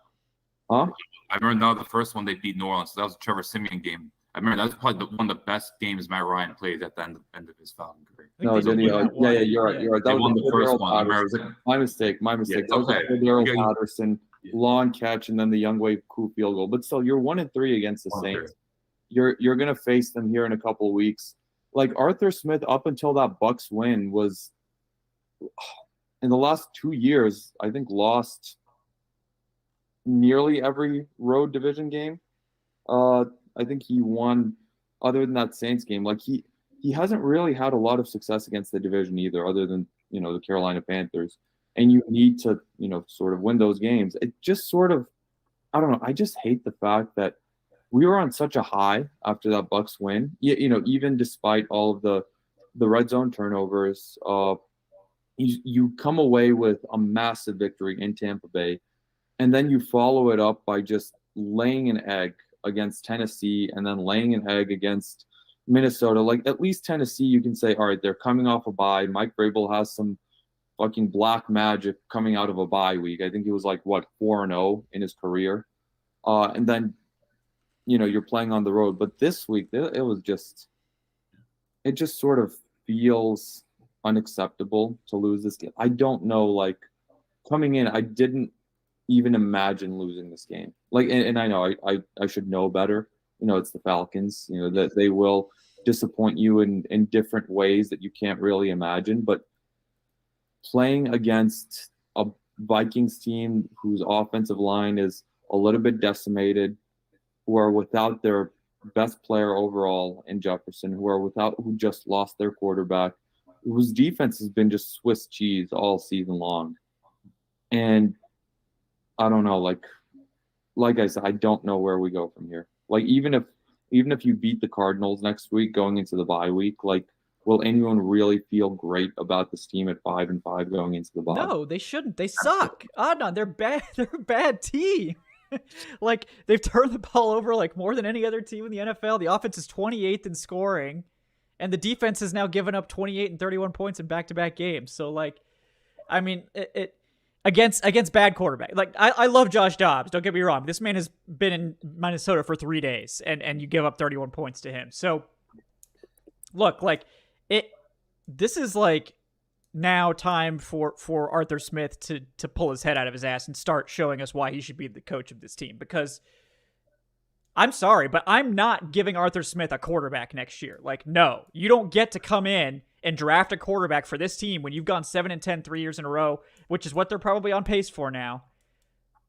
Huh? I remember the first one they beat New Orleans. So that was a Trevor Siemian game. I remember that was probably one of the best games Matt Ryan played at the end of his Falcon career. No, did he? Yeah, you're right. You're right. That was won the first one. My mistake. My mistake. Yeah, that was Cordero Patterson, long catch, and then the Young Wave cool field goal. But still, you're 1-3 against the Saints. You're gonna face them here in a couple of weeks. Like Arthur Smith, up until that Bucs win, was in the last 2 years, I think lost nearly every road division game. I think he won, other than that Saints game. Like he hasn't really had a lot of success against the division either, other than the Carolina Panthers. And you need to sort of win those games. It just sort of, I don't know. I just hate the fact that we were on such a high after that Bucs win. Even despite all of the red zone turnovers, you come away with a massive victory in Tampa Bay, and then you follow it up by just laying an egg against Tennessee and then laying an egg against Minnesota. Like, at least Tennessee, you can say, all right, they're coming off a bye. Mike Vrabel has some fucking black magic coming out of a bye week. I think he was 4-0 in his career. And then, you're playing on the road. But this week, it just sort of feels unacceptable to lose this game. I don't know, coming in, I didn't even imagine losing this game. And I know I should know better. It's the Falcons, that they will disappoint you in different ways that you can't really imagine. But playing against a Vikings team whose offensive line is a little bit decimated, who are without their best player overall in Jefferson, who just lost their quarterback, whose defense has been just Swiss cheese all season long. And I don't know, like I said, I don't know where we go from here. Like even if you beat the Cardinals next week going into the bye week, like will anyone really feel great about this team at 5-5 going into the bye? No, they shouldn't. They suck. No, they're bad. They're a bad team. Like they've turned the ball over like more than any other team in the NFL. The offense is 28th in scoring, and the defense has now given up 28 and 31 points in back-to-back games. So like, I mean, it against bad quarterback. Like I love Josh Dobbs. Don't get me wrong. This man has been in Minnesota for 3 days, and you give up 31 points to him. So look, like this is like now time for Arthur Smith to pull his head out of his ass and start showing us why he should be the coach of this team. Because I'm sorry, but I'm not giving Arthur Smith a quarterback next year. Like, no, you don't get to come in and draft a quarterback for this team when you've gone 7-10 3 years in a row, which is what they're probably on pace for now.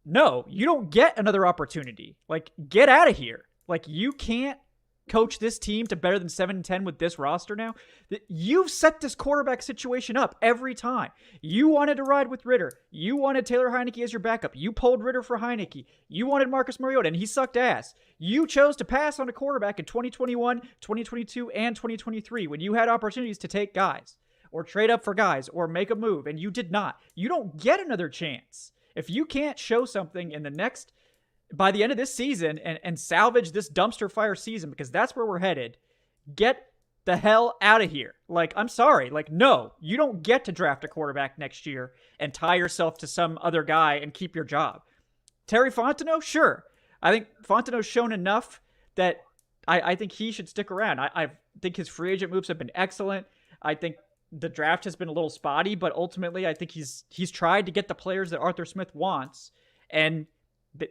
No, you don't get another opportunity. Like, get out of here. Like, you can't coach this team to better than 7-10 with this roster now. You've set this quarterback situation up every time. You wanted to ride with Ritter. You wanted Taylor Heineke as your backup. You pulled Ritter for Heineke. You wanted Marcus Mariota, and he sucked ass. You chose to pass on a quarterback in 2021, 2022, and 2023 when you had opportunities to take guys or trade up for guys or make a move, and you did not. You don't get another chance. If you can't show something in the next by the end of this season and salvage this dumpster fire season, because that's where we're headed, get the hell out of here. Like, I'm sorry. Like, no, you don't get to draft a quarterback next year and tie yourself to some other guy and keep your job. Terry Fontenot, sure. I think Fontenot's shown enough that I think he should stick around. I think his free agent moves have been excellent. I think the draft has been a little spotty, but ultimately I think he's tried to get the players that Arthur Smith wants. And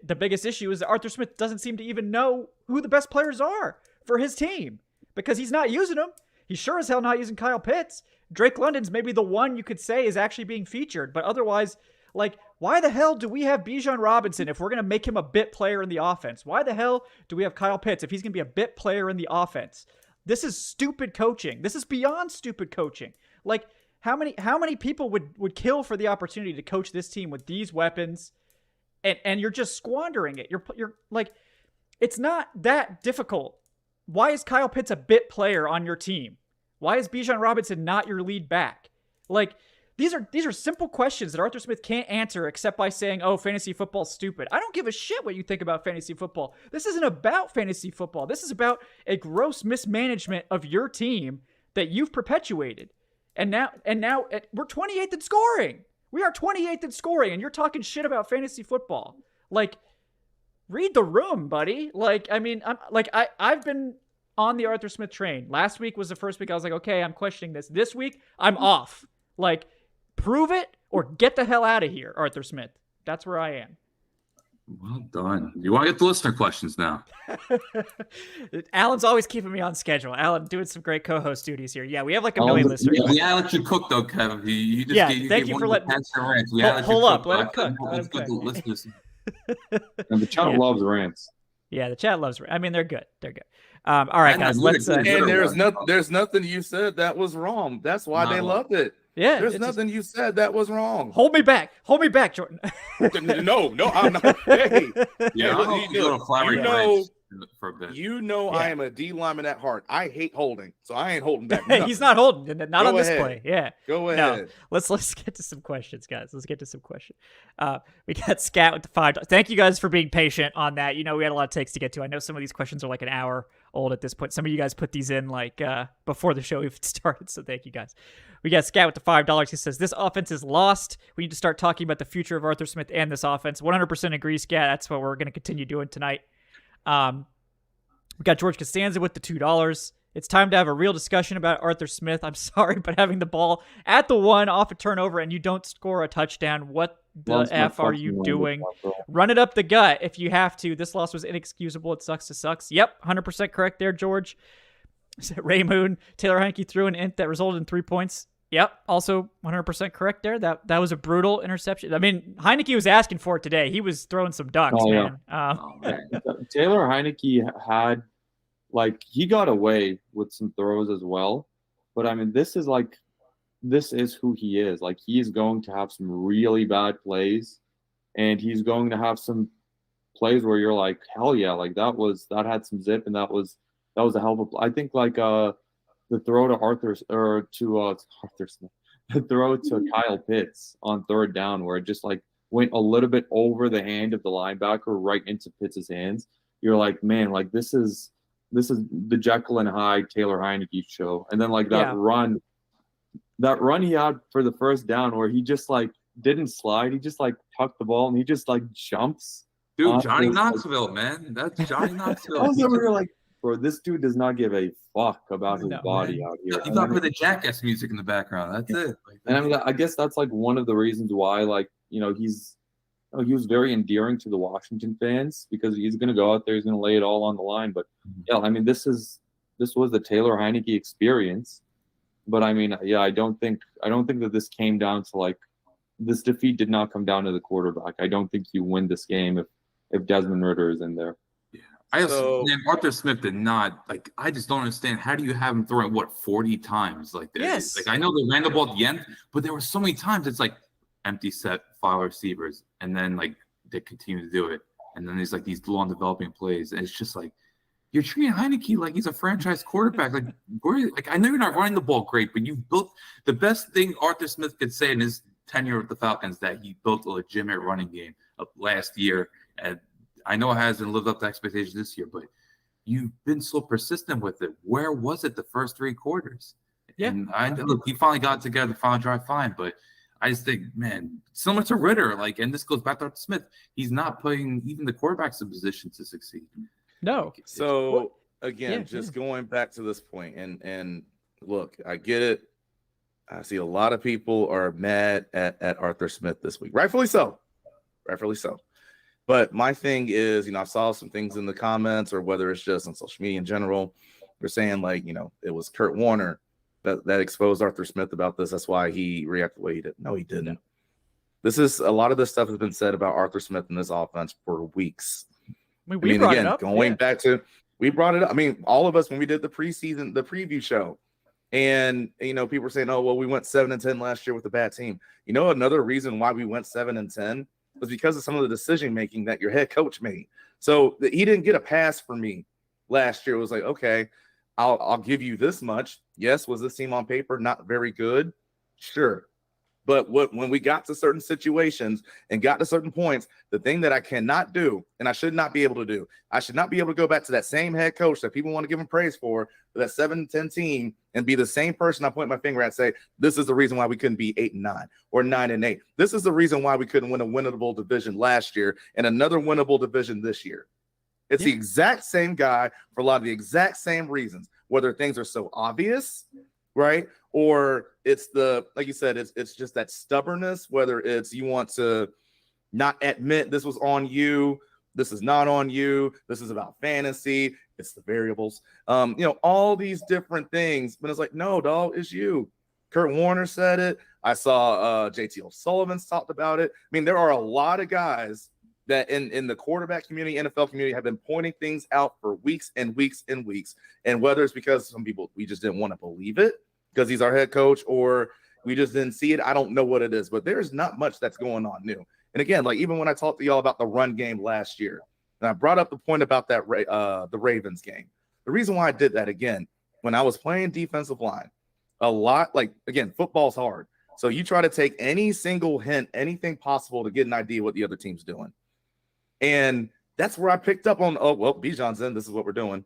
the biggest issue is that Arthur Smith doesn't seem to even know who the best players are for his team because he's not using them. He's sure as hell not using Kyle Pitts. Drake London's maybe the one you could say is actually being featured, but otherwise, like, why the hell do we have Bijan Robinson if we're going to make him a bit player in the offense? Why the hell do we have Kyle Pitts if he's going to be a bit player in the offense? This is stupid coaching. This is beyond stupid coaching. Like, how many people would kill for the opportunity to coach this team with these weapons? And you're just squandering it. You're like, it's not that difficult. Why is Kyle Pitts a bit player on your team? Why is Bijan Robinson not your lead back? Like, these are simple questions that Arthur Smith can't answer except by saying, oh, fantasy football's stupid. I don't give a shit what you think about fantasy football. This isn't about fantasy football. This is about a gross mismanagement of your team that you've perpetuated. And now we're 28th in scoring. We are 28th in scoring, and you're talking shit about fantasy football. Like, read the room, buddy. Like, I mean, I've been on the Arthur Smith train. Last week was the first week I was like, okay, I'm questioning this. This week, I'm off. Like, prove it or get the hell out of here, Arthur Smith. That's where I am. Well done. You want to get the listener questions now? Alan's always keeping me on schedule. Alan doing some great co-host duties here. Yeah, we have like a million listeners. Yeah, let you cook though, Kevin. You just thank you for letting. Hold up, let him cook. Let's go to listeners. And the chat loves rants. Yeah, the chat loves. I mean, they're good. They're good. All right, guys. Let's. And there's nothing you said that was wrong. That's why they love it. Yeah, there's nothing you said that was wrong. Hold me back, Jordan. no, I'm not. Hey, you know, I am a D lineman at heart. I hate holding, so I ain't holding back. He's not holding, not on this play. Yeah, go ahead. No, let's get to some questions, guys. Let's get to some questions. We got Scat with the $5. Thank you guys for being patient on that. You know, we had a lot of takes to get to. I know some of these questions are like an hour old at this point. Some of you guys put these in like before the show even started, so thank you guys. We got Scat with the $5. He says, this offense is lost. We need to start talking about the future of Arthur Smith and this offense. 100% agree, Scat. That's what we're going to continue doing tonight. We got George Costanza with the $2. It's time to have a real discussion about Arthur Smith. I'm sorry, but having the ball at the 1 off a turnover and you don't score a touchdown, what the F are you doing? Run it up the gut if you have to. This loss was inexcusable. It sucks to sucks. Yep, 100% correct there, George. Ray Moon, Taylor Heineke threw an int that resulted in 3 points. Yep, also 100% correct there. That was a brutal interception. I mean, Heineke was asking for it today. He was throwing some ducks, man. Taylor Heineke had Like, he got away with some throws as well. But, I mean, this is who he is. Like, he is going to have some really bad plays, and he's going to have some plays where you're like, hell yeah, like that had some zip, and that was a hell of a play. I think like the throw to Arthur Smith, the throw to Kyle Pitts on third down, where it just like went a little bit over the hand of the linebacker right into Pitts' hands. You're like, man, like this is the Jekyll and Hyde Taylor Heineke show. And then like that run he had for the first down where he just like didn't slide, he just like tucked the ball and he just like jumps. Dude, Johnny Knoxville, man. That's Johnny Knoxville. I was over here like, bro, this dude does not give a fuck about his body out here. You got to put the Jackass music in the background. That's it. Like, and I mean, I guess that's like one of the reasons why, like, he was very endearing to the Washington fans because he's going to go out there, he's going to lay it all on the line. But yeah, I mean, this was the Taylor Heineke experience. But I mean, yeah, I don't think that this came down to like, this defeat did not come down to the quarterback. I don't think you win this game if Desmond Ridder is in there. Yeah. Arthur Smith did not, like, I just don't understand. How do you have him throwing, 40 times? Like, yes. Like, I know they ran the ball at the end, but there were so many times it's like empty set, file receivers, and then, like, they continue to do it. And then there's, like, these long developing plays. And it's just like, you're treating Heineke like he's a franchise quarterback. Like, I know you're not running the ball great, but you've built – the best thing Arthur Smith could say in his tenure with the Falcons that he built a legitimate running game of last year. And I know it hasn't lived up to expectations this year, but you've been so persistent with it. Where was it the first 3 quarters? Yeah. And look, he finally got together the final drive fine, but I just think, man, similar to Ridder, like, and this goes back to Arthur Smith, he's not putting even the quarterbacks in position to succeed. No. So again, going back to this point, and look, I get it. I see a lot of people are mad at Arthur Smith this week. Rightfully so. But my thing is, I saw some things in the comments or whether it's just on social media in general, they're saying like, it was Kurt Warner that exposed Arthur Smith about this. That's why he reacted the way he did. No, he didn't. A lot of this stuff has been said about Arthur Smith in this offense for weeks. We brought it up. Back to, we brought it up. I mean, all of us, when we did the preview show, and, people were saying, oh, well, we went 7-10 last year with a bad team. Another reason why we went 7-10 was because of some of the decision-making that your head coach made. So he didn't get a pass for me last year. It was like, okay, I'll give you this much. Yes, was this team on paper not very good? Sure. But when we got to certain situations and got to certain points, the thing that I cannot do, and I should not be able to do, I should not be able to go back to that same head coach that people want to give him praise for that 7-10 team, and be the same person I point my finger at and say, this is the reason why we couldn't be 8-9 or 9-8. This is the reason why we couldn't win a winnable division last year and another winnable division this year. It's the exact same guy for a lot of the exact same reasons, whether things are so obvious, right? Or it's like you said, it's just that stubbornness, whether it's you want to not admit this was on you, this is not on you, this is about fantasy, it's the variables, all these different things. But it's like, no, dog, it's you. Kurt Warner said it. I saw JT O'Sullivan's talked about it. I mean, there are a lot of guys that in the quarterback community, NFL community, have been pointing things out for weeks and weeks and weeks. And whether it's because some people, we just didn't want to believe it because he's our head coach, or we just didn't see it, I don't know what it is, but there's not much that's going on new. And again, like even when I talked to y'all about the run game last year, and I brought up the point about that the Ravens game. The reason why I did that, again, when I was playing defensive line, a lot, like, again, football's hard. So you try to take any single hint, anything possible to get an idea what the other team's doing. And that's where I picked up on, oh, well, Bijan's in, this is what we're doing.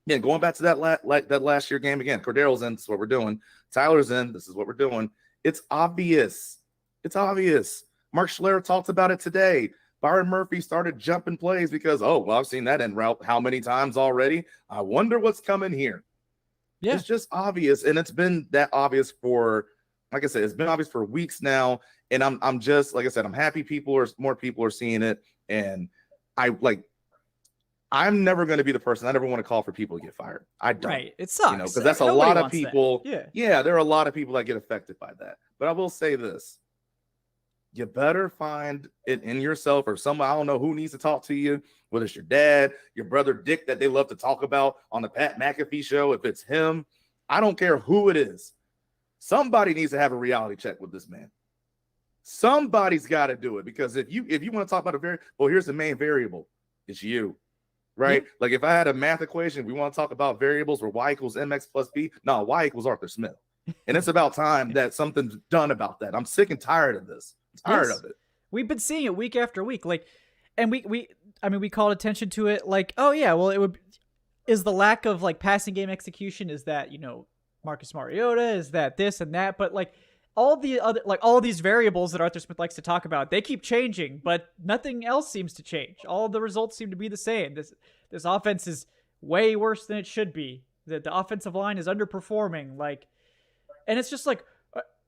Again, going back to that last year game again, Cordarrelle's in, this is what we're doing. Tyler's in, this is what we're doing. It's obvious. It's obvious. Mark Schler talked about it today. Byron Murphy started jumping plays because, oh, well, I've seen that en route how many times already? I wonder what's coming here. Yeah. It's just obvious, and it's been that obvious for, like I said, it's been obvious for weeks now, and I'm just, like I said, I'm happy more people are seeing it, and I'm never going to be the person. I never want to call for people to get fired. I don't. Right. It sucks. Because that's a lot of people. Yeah, there are a lot of people that get affected by that. But I will say this. you better find it in yourself or somebody. I don't know who needs to talk to you, whether it's your dad, your brother Dick that they love to talk about on the Pat McAfee show. If it's him, I don't care who it is. Somebody needs to have a reality check with this man. Somebody's got to do it, because if you want to talk about here's the main variable. It's you, right? Yeah. Like if I had a math equation, we want to talk about variables where y equals mx plus b. No, y equals Arthur Smith. And it's about time that something's done about that. I'm sick and tired of this. I'm tired of it. We've been seeing it week after week. And we called attention to it like, oh yeah, well, is the lack of like passing game execution, is that, Marcus Mariota, is that this and that, but like all these variables that Arthur Smith likes to talk about, they keep changing, but nothing else seems to change. All the results seem to be the same. This offense is way worse than it should be. The offensive line is underperforming. And it's just like,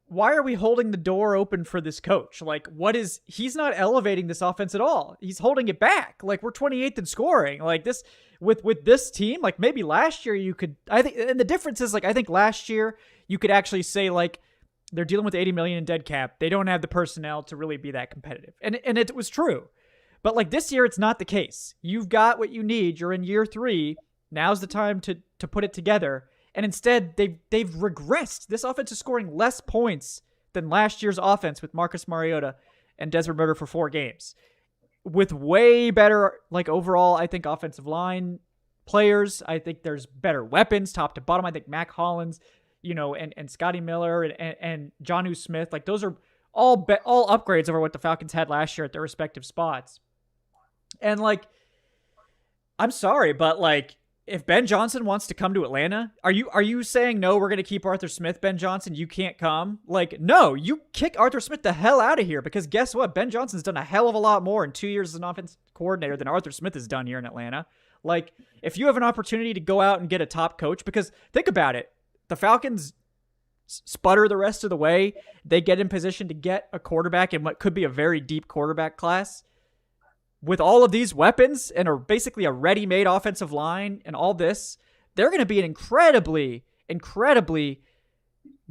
why are we holding the door open for this coach? Like, he's not elevating this offense at all. He's holding it back. Like, we're 28th in scoring. Like this, with this team, like maybe last year I think, and the difference is like, I think last year you could actually say like, they're dealing with $80 million in dead cap. They don't have the personnel to really be that competitive. And it was true. But like this year, it's not the case. You've got what you need. You're in year 3. Now's the time to put it together. And instead, they've regressed. This offense is scoring less points than last year's offense with Marcus Mariota and Desmond Ridder for 4 games. With way better, like overall, I think, offensive line players. I think there's better weapons, top to bottom. I think Mac Hollins, and Scotty Miller and Jonnu Smith, like those are all upgrades over what the Falcons had last year at their respective spots. And like, I'm sorry, but like, if Ben Johnson wants to come to Atlanta, are you saying, no, we're going to keep Arthur Smith, Ben Johnson, you can't come? Like, no, you kick Arthur Smith the hell out of here, because guess what? Ben Johnson's done a hell of a lot more in 2 years as an offense coordinator than Arthur Smith has done here in Atlanta. Like, if you have an opportunity to go out and get a top coach, because think about it, the Falcons sputter the rest of the way. They get in position to get a quarterback in what could be a very deep quarterback class. With all of these weapons and basically a ready-made offensive line and all this, they're going to be an incredibly, incredibly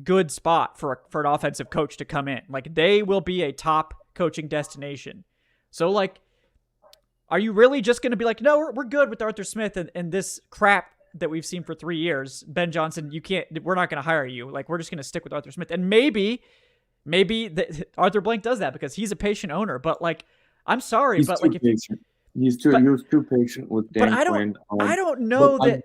good spot for an offensive coach to come in. Like, they will be a top coaching destination. So, like, are you really just going to be like, no, we're good with Arthur Smith and this crap that we've seen for 3 years? Ben Johnson, we're not going to hire you. Like, we're just going to stick with Arthur Smith. And maybe Arthur Blank does that because he's a patient owner, but like, I'm sorry, but like, he was too patient with Dan Quinn. I don't know that.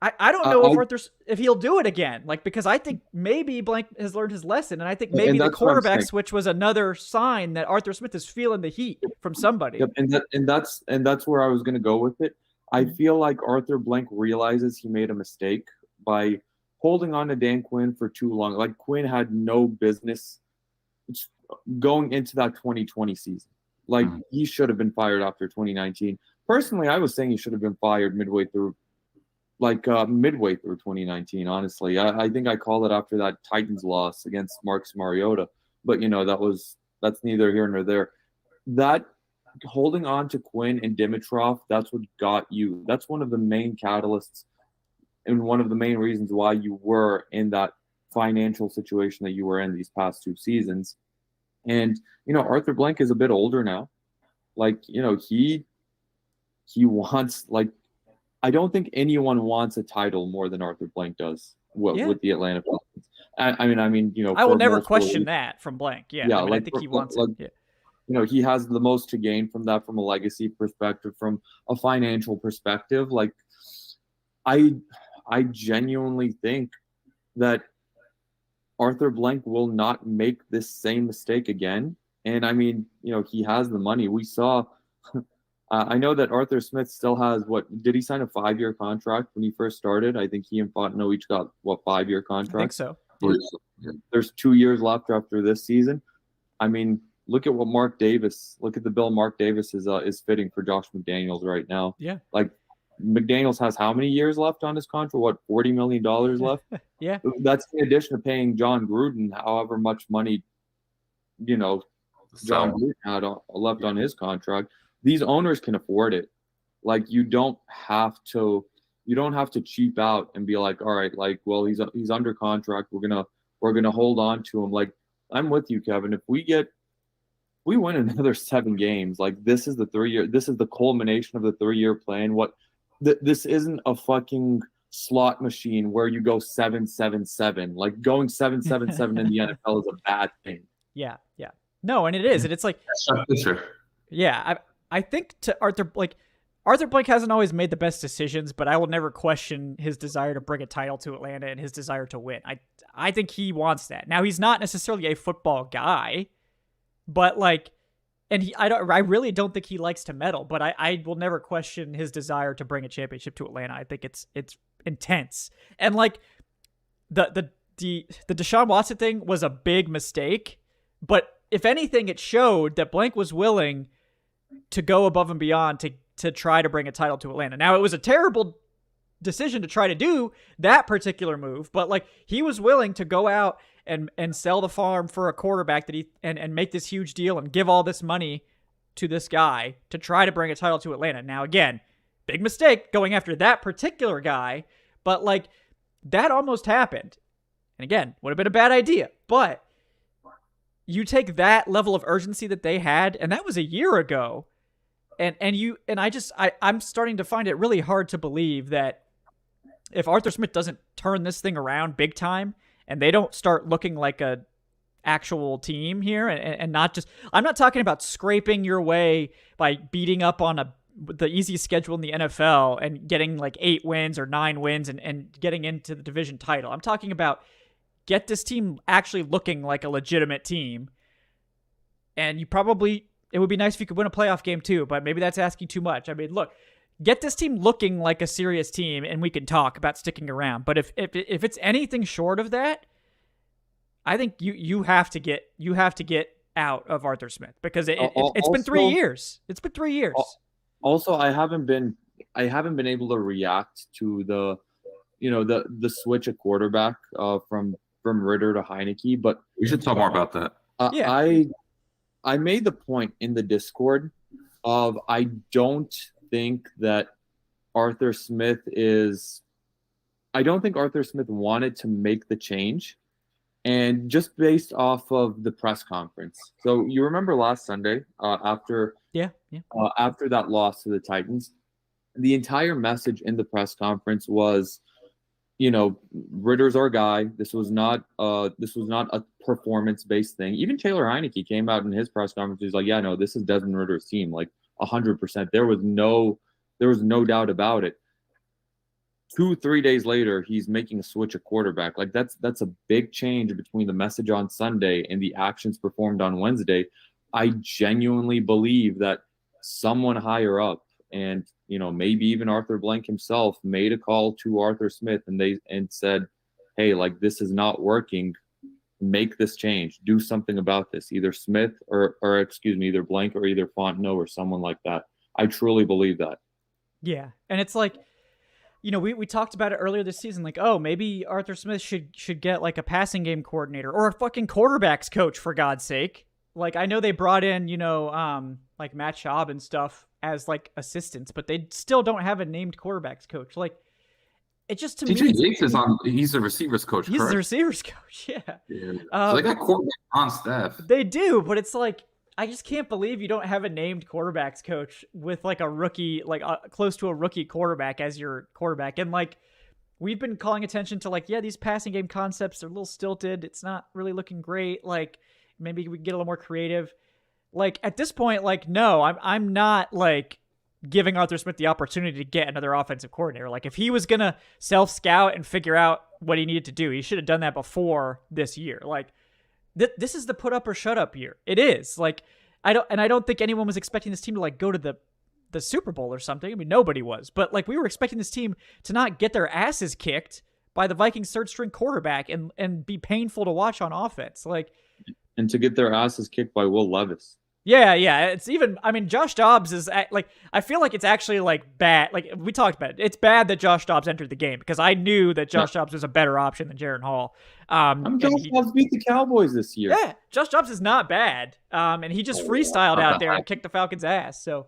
I don't know if he'll do it again. Like, because I think maybe Blank has learned his lesson, and I think maybe the quarterback switch was another sign that Arthur Smith is feeling the heat from somebody. Yep, and that's where I was going to go with it. I feel like Arthur Blank realizes he made a mistake by holding on to Dan Quinn for too long. Like, Quinn had no business going into that 2020 season. Like, he should have been fired after 2019. Personally, I was saying he should have been fired midway through 2019, honestly. I think I called it after that Titans loss against Marcus Mariota. But, that's neither here nor there. That holding on to Quinn and Dimitroff, that's what got you. That's one of the main catalysts and one of the main reasons why you were in that financial situation that you were in these past 2 seasons. And, Arthur Blank is a bit older now. Like, he wants, like, I don't think anyone wants a title more than Arthur Blank does with the Atlanta Falcons. I mean, I will never question that from Blank. Yeah. I think he wants it. Yeah. He has the most to gain from that, from a legacy perspective, from a financial perspective. Like, I genuinely think that Arthur Blank will not make this same mistake again. And I mean, he has the money. We saw, I know that Arthur Smith still has did he sign a 5-year contract when he first started? I think he and Fontenot each got 5-year contracts? I think so. There's 2 years left after this season. I mean, look at the bill Mark Davis is fitting for Josh McDaniels right now. Yeah. Like, McDaniels has how many years left on his contract? $40 million left? Yeah. That's in addition to paying John Gruden however much money, John Gruden had left on his contract. These owners can afford it. Like, you don't have to cheap out and be like, all right, like, well, he's under contract. We're gonna hold on to him. Like, I'm with you, Kevin. If we get we win another 7 games, like this is the culmination of the 3-year plan. This isn't a fucking slot machine where you go 7-7-7. Like going 7-7-7 in the NFL is a bad thing. Yeah. No, and it is, and it's like, Sure. yeah, I think to Arthur Blank hasn't always made the best decisions, but I will never question his desire to bring a title to Atlanta and his desire to win. I think he wants that. Now, he's not necessarily a football guy, but like, and I really don't think he likes to meddle, but I will never question his desire to bring a championship to Atlanta. I think it's intense. And like the Deshaun Watson thing was a big mistake, but if anything, it showed that Blank was willing to go above and beyond to try to bring a title to Atlanta. Now, it was a terrible decision to try to do that particular move, but like he was willing to go out and sell the farm for a quarterback that and make this huge deal and give all this money to this guy to try to bring a title to Atlanta. Now, again, big mistake going after that particular guy, but like that almost happened. And again, would have been a bad idea, but you take that level of urgency that they had, and that was a year ago. I'm starting to find it really hard to believe that if Arthur Smith doesn't turn this thing around big time and they don't start looking like a actual team here and not just, I'm not talking about scraping your way by beating up on the easiest schedule in the NFL and getting like 8 wins or 9 wins and getting into the division title. I'm talking about get this team actually looking like a legitimate team. And it would be nice if you could win a playoff game too, but maybe that's asking too much. I mean, look, get this team looking like a serious team and we can talk about sticking around. But if it's anything short of that, I think you have to get out of Arthur Smith because it's been 3 years. It's been 3 years. Also, I haven't been able to react to the switch at quarterback from Ritter to Heineke, but we should talk more about that. I made the point in the Discord of I don't think that Arthur Smith wanted to make the change, and just based off of the press conference. So you remember last Sunday after that loss to the Titans, the entire message in the press conference was, Ritter's our guy. This was not a performance-based thing. Even Taylor Heineke came out in his press conference. He's like, yeah, no, this is Desmond Ritter's team, like 100%. There was no doubt about it. 2-3 days later, he's making a switch at quarterback. Like that's a big change between the message on Sunday and the actions performed on Wednesday. I genuinely believe that someone higher up, and maybe even Arthur Blank himself, made a call to Arthur Smith and said, hey, like this is not working. Make this change. Do something about this. Either Smith either Blank or either Fontenot or someone like that. I truly believe that. Yeah. And it's like, we talked about it earlier this season, like, oh, maybe Arthur Smith should get like a passing game coordinator or a fucking quarterbacks coach, for God's sake. Like, I know they brought in, like Matt Schaub and stuff as like assistants, but they still don't have a named quarterbacks coach. Like, it just to TJ me, Yates he's a receivers coach. He's correct? the receivers coach. Yeah. So they got quarterbacks on staff. They do, but it's like, I just can't believe you don't have a named quarterbacks coach with like a rookie, like close to a rookie quarterback as your quarterback. And like, we've been calling attention to like, yeah, these passing game concepts are a little stilted. It's not really looking great. Like, maybe we can get a little more creative. Like, at this point, like, no, I'm not like giving Arthur Smith the opportunity to get another offensive coordinator. Like, if he was going to self-scout and figure out what he needed to do, he should have done that before this year. Like, this is the put up or shut up year. It is. Like, I don't think anyone was expecting this team to like go to the Super Bowl or something. I mean, nobody was. But like, we were expecting this team to not get their asses kicked by the Vikings third string quarterback and be painful to watch on offense. Like, and to get their asses kicked by Will Levis. Yeah. It's even, I mean, Josh Dobbs is like, I feel like it's actually like bad. Like, we talked about it. It's bad that Josh Dobbs entered the game because I knew that Josh Dobbs was a better option than Jaron Hall. Josh Dobbs beat the Cowboys this year. Yeah. Josh Dobbs is not bad. And he just freestyled out there and kicked the Falcons' ass. So,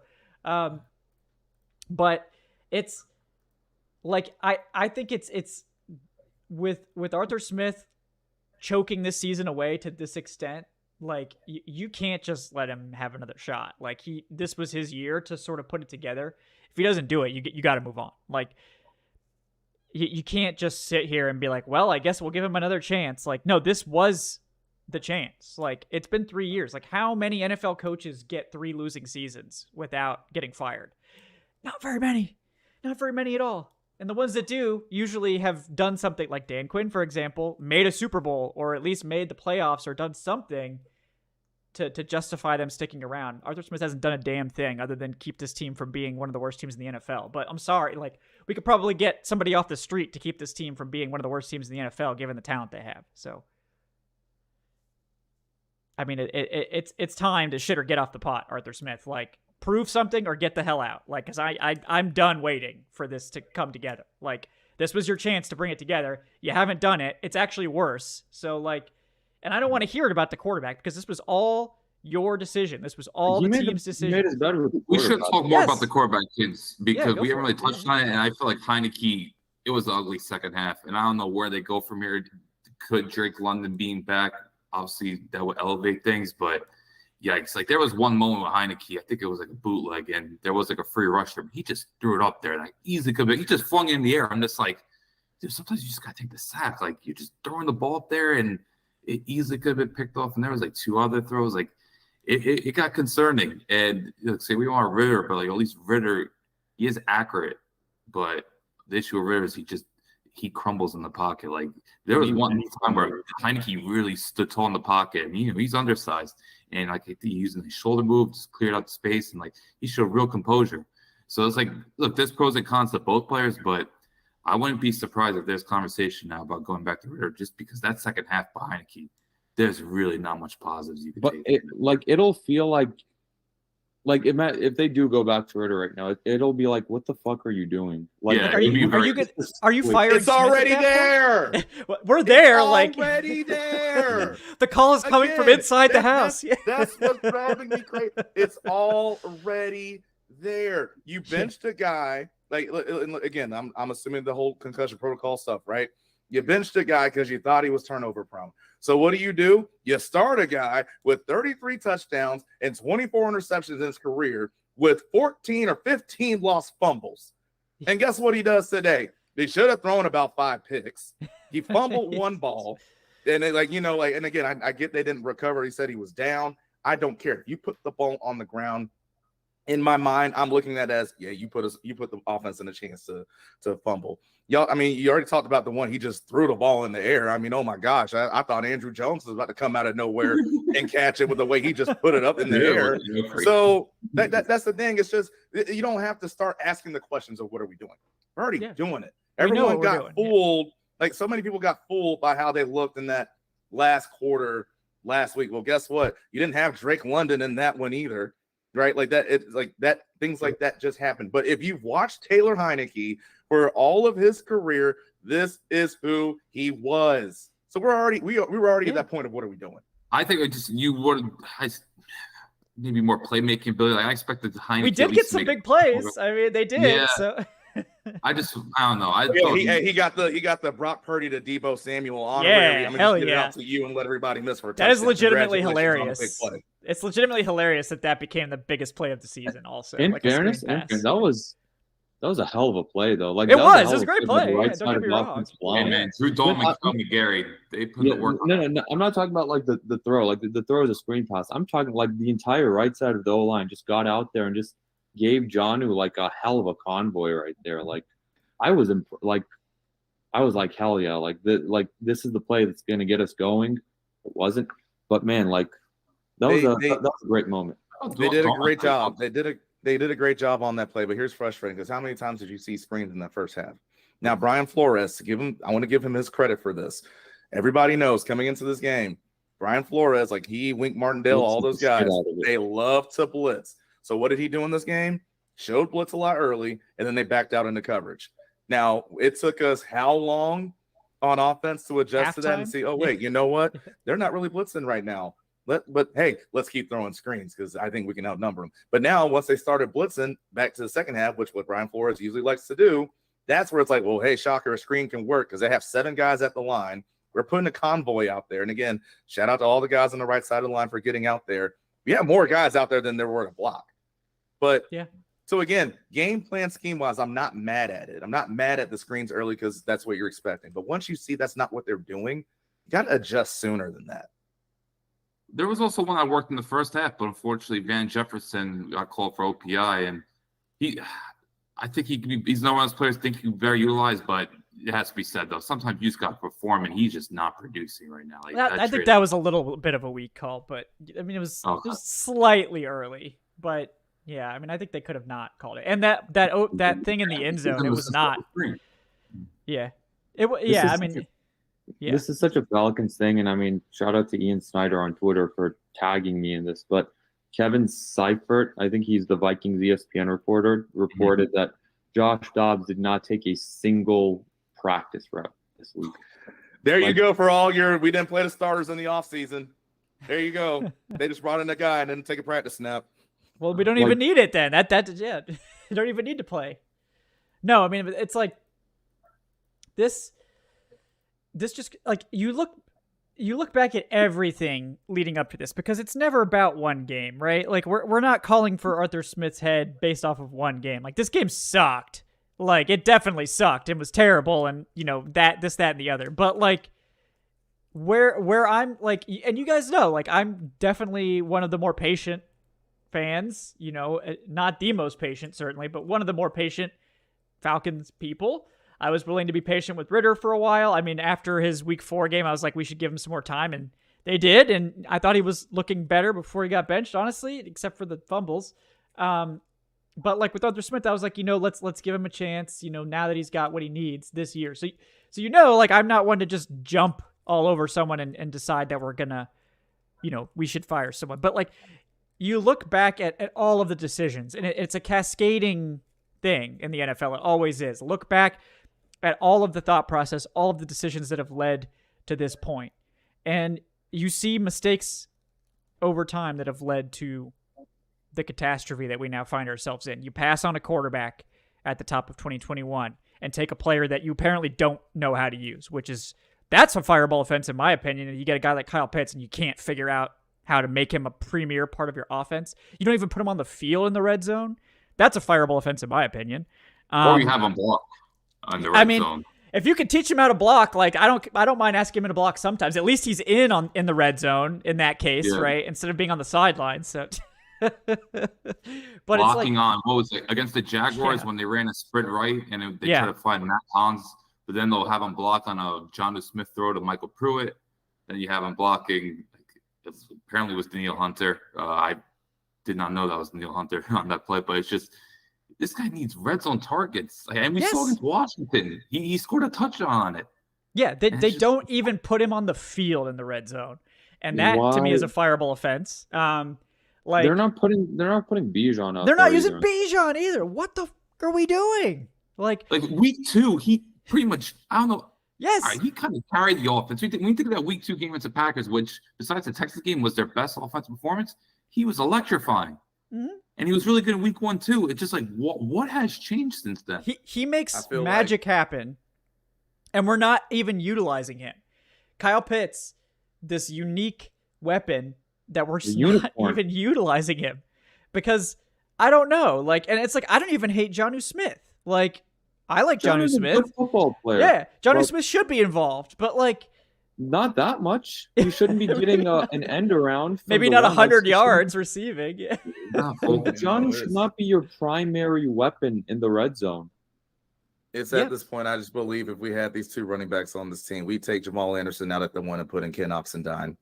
but it's like, I think it's with Arthur Smith choking this season away to this extent, Like you can't just let him have another shot. Like this was his year to sort of put it together. If he doesn't do it, you got to move on. Like you can't just sit here and be like, well, I guess we'll give him another chance. Like, no, this was the chance. Like, it's been 3 years. Like, how many NFL coaches get 3 losing seasons without getting fired? Not very many. Not very many at all. And the ones that do usually have done something, like Dan Quinn, for example, made a Super Bowl or at least made the playoffs or done something to justify them sticking around. Arthur Smith hasn't done a damn thing other than keep this team from being one of the worst teams in the NFL. But I'm sorry, like, we could probably get somebody off the street to keep this team from being one of the worst teams in the NFL, given the talent they have. So, I mean, it's time to shit or get off the pot, Arthur Smith. Like, prove something or get the hell out. Like, because I'm done waiting for this to come together. Like, this was your chance to bring it together. You haven't done it. It's actually worse. So, like, and I don't want to hear it about the quarterback because this was all your decision. This was all the team's decision. We should talk more about the quarterback, kids, because we haven't really it. touched on it. And I feel like Heineke, it was an ugly second half. And I don't know where they go from here. Could Drake London being back, obviously that would elevate things. But yikes. Like there was one moment with Heineke, I think it was like a bootleg, and there was like a free rush there. He just threw it up there. Like easily could be. He just flung it in the air. I'm just like, dude, sometimes you just got to take the sack. Like you're just throwing the ball up there and it easily could have been picked off, and there was like 2 other throws. Like it got concerning. And say we want Ritter, but like at least Ritter, he is accurate. But the issue with Ritter is he crumbles in the pocket. Like there was one time where Heineke really stood tall in the pocket, and he's undersized, and like he using his shoulder move, just cleared out the space, and like he showed real composure. So it's like, look, there's pros and cons to both players, but I wouldn't be surprised if there's conversation now about going back to Ritter, just because that second half by Heineke, there's really not much positives you can take. But it'll feel like if they do go back to Ritter right now, it'll be like, what the fuck are you doing? Like, are you firing? It's already there. We're there. It's already there. The call is coming from inside the house. That's what's driving me crazy. It's already there. You benched a guy. Like again, I'm assuming the whole concussion protocol stuff, right? You benched a guy because you thought he was turnover prone. So what do? You start a guy with 33 touchdowns and 24 interceptions in his career with 14 or 15 lost fumbles. And guess what he does today? They should have thrown about 5 picks. He fumbled one ball. And and again, I get they didn't recover. He said he was down. I don't care. You put the ball on the ground. In my mind, I'm looking at it as, you put the offense in a chance to fumble. Y'all, I mean, you already talked about the one he just threw the ball in the air. I mean, oh my gosh, I thought Andrew Jones was about to come out of nowhere and catch it with the way he just put it up in the air. So that's the thing. It's just you don't have to start asking the questions of what are we doing. We're already doing it. Everyone got fooled. Like so many people got fooled by how they looked in that last quarter last week. Well, guess what? You didn't have Drake London in that one either. Right, like that. It's like that. Things like that just happen. But if you've watched Taylor Heineke for all of his career, this is who he was. So we were already at that point of what are we doing? I think maybe more playmaking ability. Like I expected Heineke. We did get some big plays. I mean, they did. Yeah. So. I don't know. He got the Brock Purdy to Debo Samuel on. Yeah, hell get it out to you and let everybody miss for a touchdown. That is legitimately hilarious. It's legitimately hilarious that became the biggest play of the season. Also, in fairness, that was a hell of a play though. Like it was a great play. Don't get me wrong. Hey man, Drew Dolman, Gary, they put the work. No. I'm not talking about like the throw. Like the throw is a screen pass. I'm talking like the entire right side of the O line just got out there and just gave Jonnu like a hell of a convoy right there. Like I was like, hell yeah, like this is the play that's gonna get us going. It wasn't, but man, like that was a great moment. They did a great job. They did a great job on that play. But here's frustrating because how many times did you see screens in that first half? Now Brian Flores, I want to give him his credit for this. Everybody knows coming into this game, Brian Flores, like Wink Martindale, all those guys, they love to blitz. So what did he do in this game? Showed blitz a lot early, and then they backed out into coverage. Now, it took us how long on offense to adjust to that and see, oh, wait, you know what? They're not really blitzing right now. But hey, let's keep throwing screens because I think we can outnumber them. But now, once they started blitzing back to the second half, which what Brian Flores usually likes to do, that's where it's like, well, hey, shocker, a screen can work because they have 7 guys at the line. We're putting a convoy out there. And again, shout out to all the guys on the right side of the line for getting out there. We have more guys out there than there were to block. But yeah. So again, game plan scheme wise, I'm not mad at it. I'm not mad at the screens early because that's what you're expecting. But once you see that's not what they're doing, you got to adjust sooner than that. There was also one I worked in the first half, but unfortunately Van Jefferson got called for OPI, and I think he's not one of those players think he's very utilized, but it has to be said though, sometimes you just got to perform, and he's just not producing right now. Like, I think that was a little bit of a weak call, but I mean it was slightly early, but. Yeah, I mean, I think they could have not called it, and that thing in the end zone, it was not. Yeah, This is such a Falcons thing, and I mean, shout out to Ian Snyder on Twitter for tagging me in this. But Kevin Seifert, I think he's the Vikings ESPN reporter, reported that Josh Dobbs did not take a single practice rep this week. There you go for all your. We didn't play the starters in the offseason. There you go. They just brought in a guy and didn't take a practice snap. Well, we don't even need it then. Yeah, you don't even need to play. No, I mean it's like this just like you look back at everything leading up to this because it's never about one game, right? Like we're not calling for Arthur Smith's head based off of one game. Like this game sucked. Like it definitely sucked. It was terrible, and that, and the other. But like where I'm like, and you guys know, like I'm definitely one of the more patient fans, not the most patient certainly, but one of the more patient Falcons people. I was willing to be patient with Ritter for a while. I mean, after his week 4 game, I was like, we should give him some more time, and they did. And I thought he was looking better before he got benched, honestly, except for the fumbles. But like with Arthur Smith, I was like, let's give him a chance. Now that he's got what he needs this year, so like I'm not one to just jump all over someone and decide that we're gonna, we should fire someone, but like. You look back at all of the decisions, and it's a cascading thing in the NFL. It always is. Look back at all of the thought process, all of the decisions that have led to this point. And you see mistakes over time that have led to the catastrophe that we now find ourselves in. You pass on a quarterback at the top of 2021 and take a player that you apparently don't know how to use, that's a fireball offense in my opinion. And you get a guy like Kyle Pitts and you can't figure out how to make him a premier part of your offense. You don't even put him on the field in the red zone. That's a fireable offense, in my opinion. Or you have him block on the red zone. If you could teach him how to block, like I don't mind asking him to block sometimes. At least he's in the red zone in that case, right? Instead of being on the sidelines. So, but blocking on what was it against the Jaguars when they ran a sprint right and they try to find Matt Collins, but then they'll have him block on a Jonnu Smith throw to Michael Pruitt. Then you have him blocking. Apparently it was Danielle Hunter. I did not know that was Danielle Hunter on that play, but it's just this guy needs red zone targets. And we saw against Washington. He scored a touchdown on it. Yeah, they don't even put him on the field in the red zone. And that to me is a fireable offense. Like they're not putting Bijan up. They're not using Bijan either. What the are we doing? Like week 2, he pretty much I don't know. Yes. He kind of carried the offense. When you think of that week 2 game against the Packers, which besides the Texas game was their best offensive performance, he was electrifying. Mm-hmm. And he was really good in week 1 too. It's just like what has changed since then? He makes magic happen, and we're not even utilizing him. Kyle Pitts, this unique weapon that we're not even utilizing him because I don't know. Like, and it's like I don't even hate Jonnu Smith. Like. I like Jonnu Smith. A good football player. Yeah, Jonnu Smith should be involved, but like not that much. He shouldn't be getting an end around. Maybe not 100 yards receiving. Yeah. Jonnu should not be your primary weapon in the red zone. It's at this point, I just believe if we had these 2 running backs on this team, we take Jamal Anderson out at the one and put in Ken Oxendine.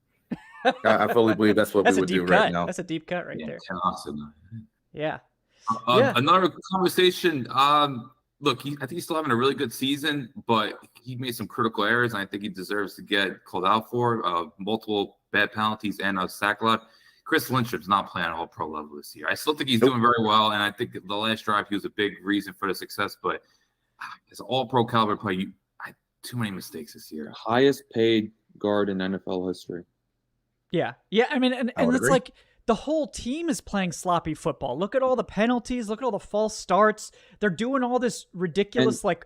I fully believe that's what we would do right now. That's a deep cut right there. Ken Oxendine. Yeah. Another conversation. Look, I think he's still having a really good season, but he made some critical errors, and I think he deserves to get called out for multiple bad penalties and a sack lot. Chris Lindstrom's not playing at all pro level this year. I still think he's doing very well, and I think the last drive he was a big reason for the success. But as an all-pro caliber player, too many mistakes this year. Highest paid guard in NFL history. Yeah. I mean, and it's like the whole team is playing sloppy football. Look at all the penalties. Look at all the false starts. They're doing all this ridiculous, like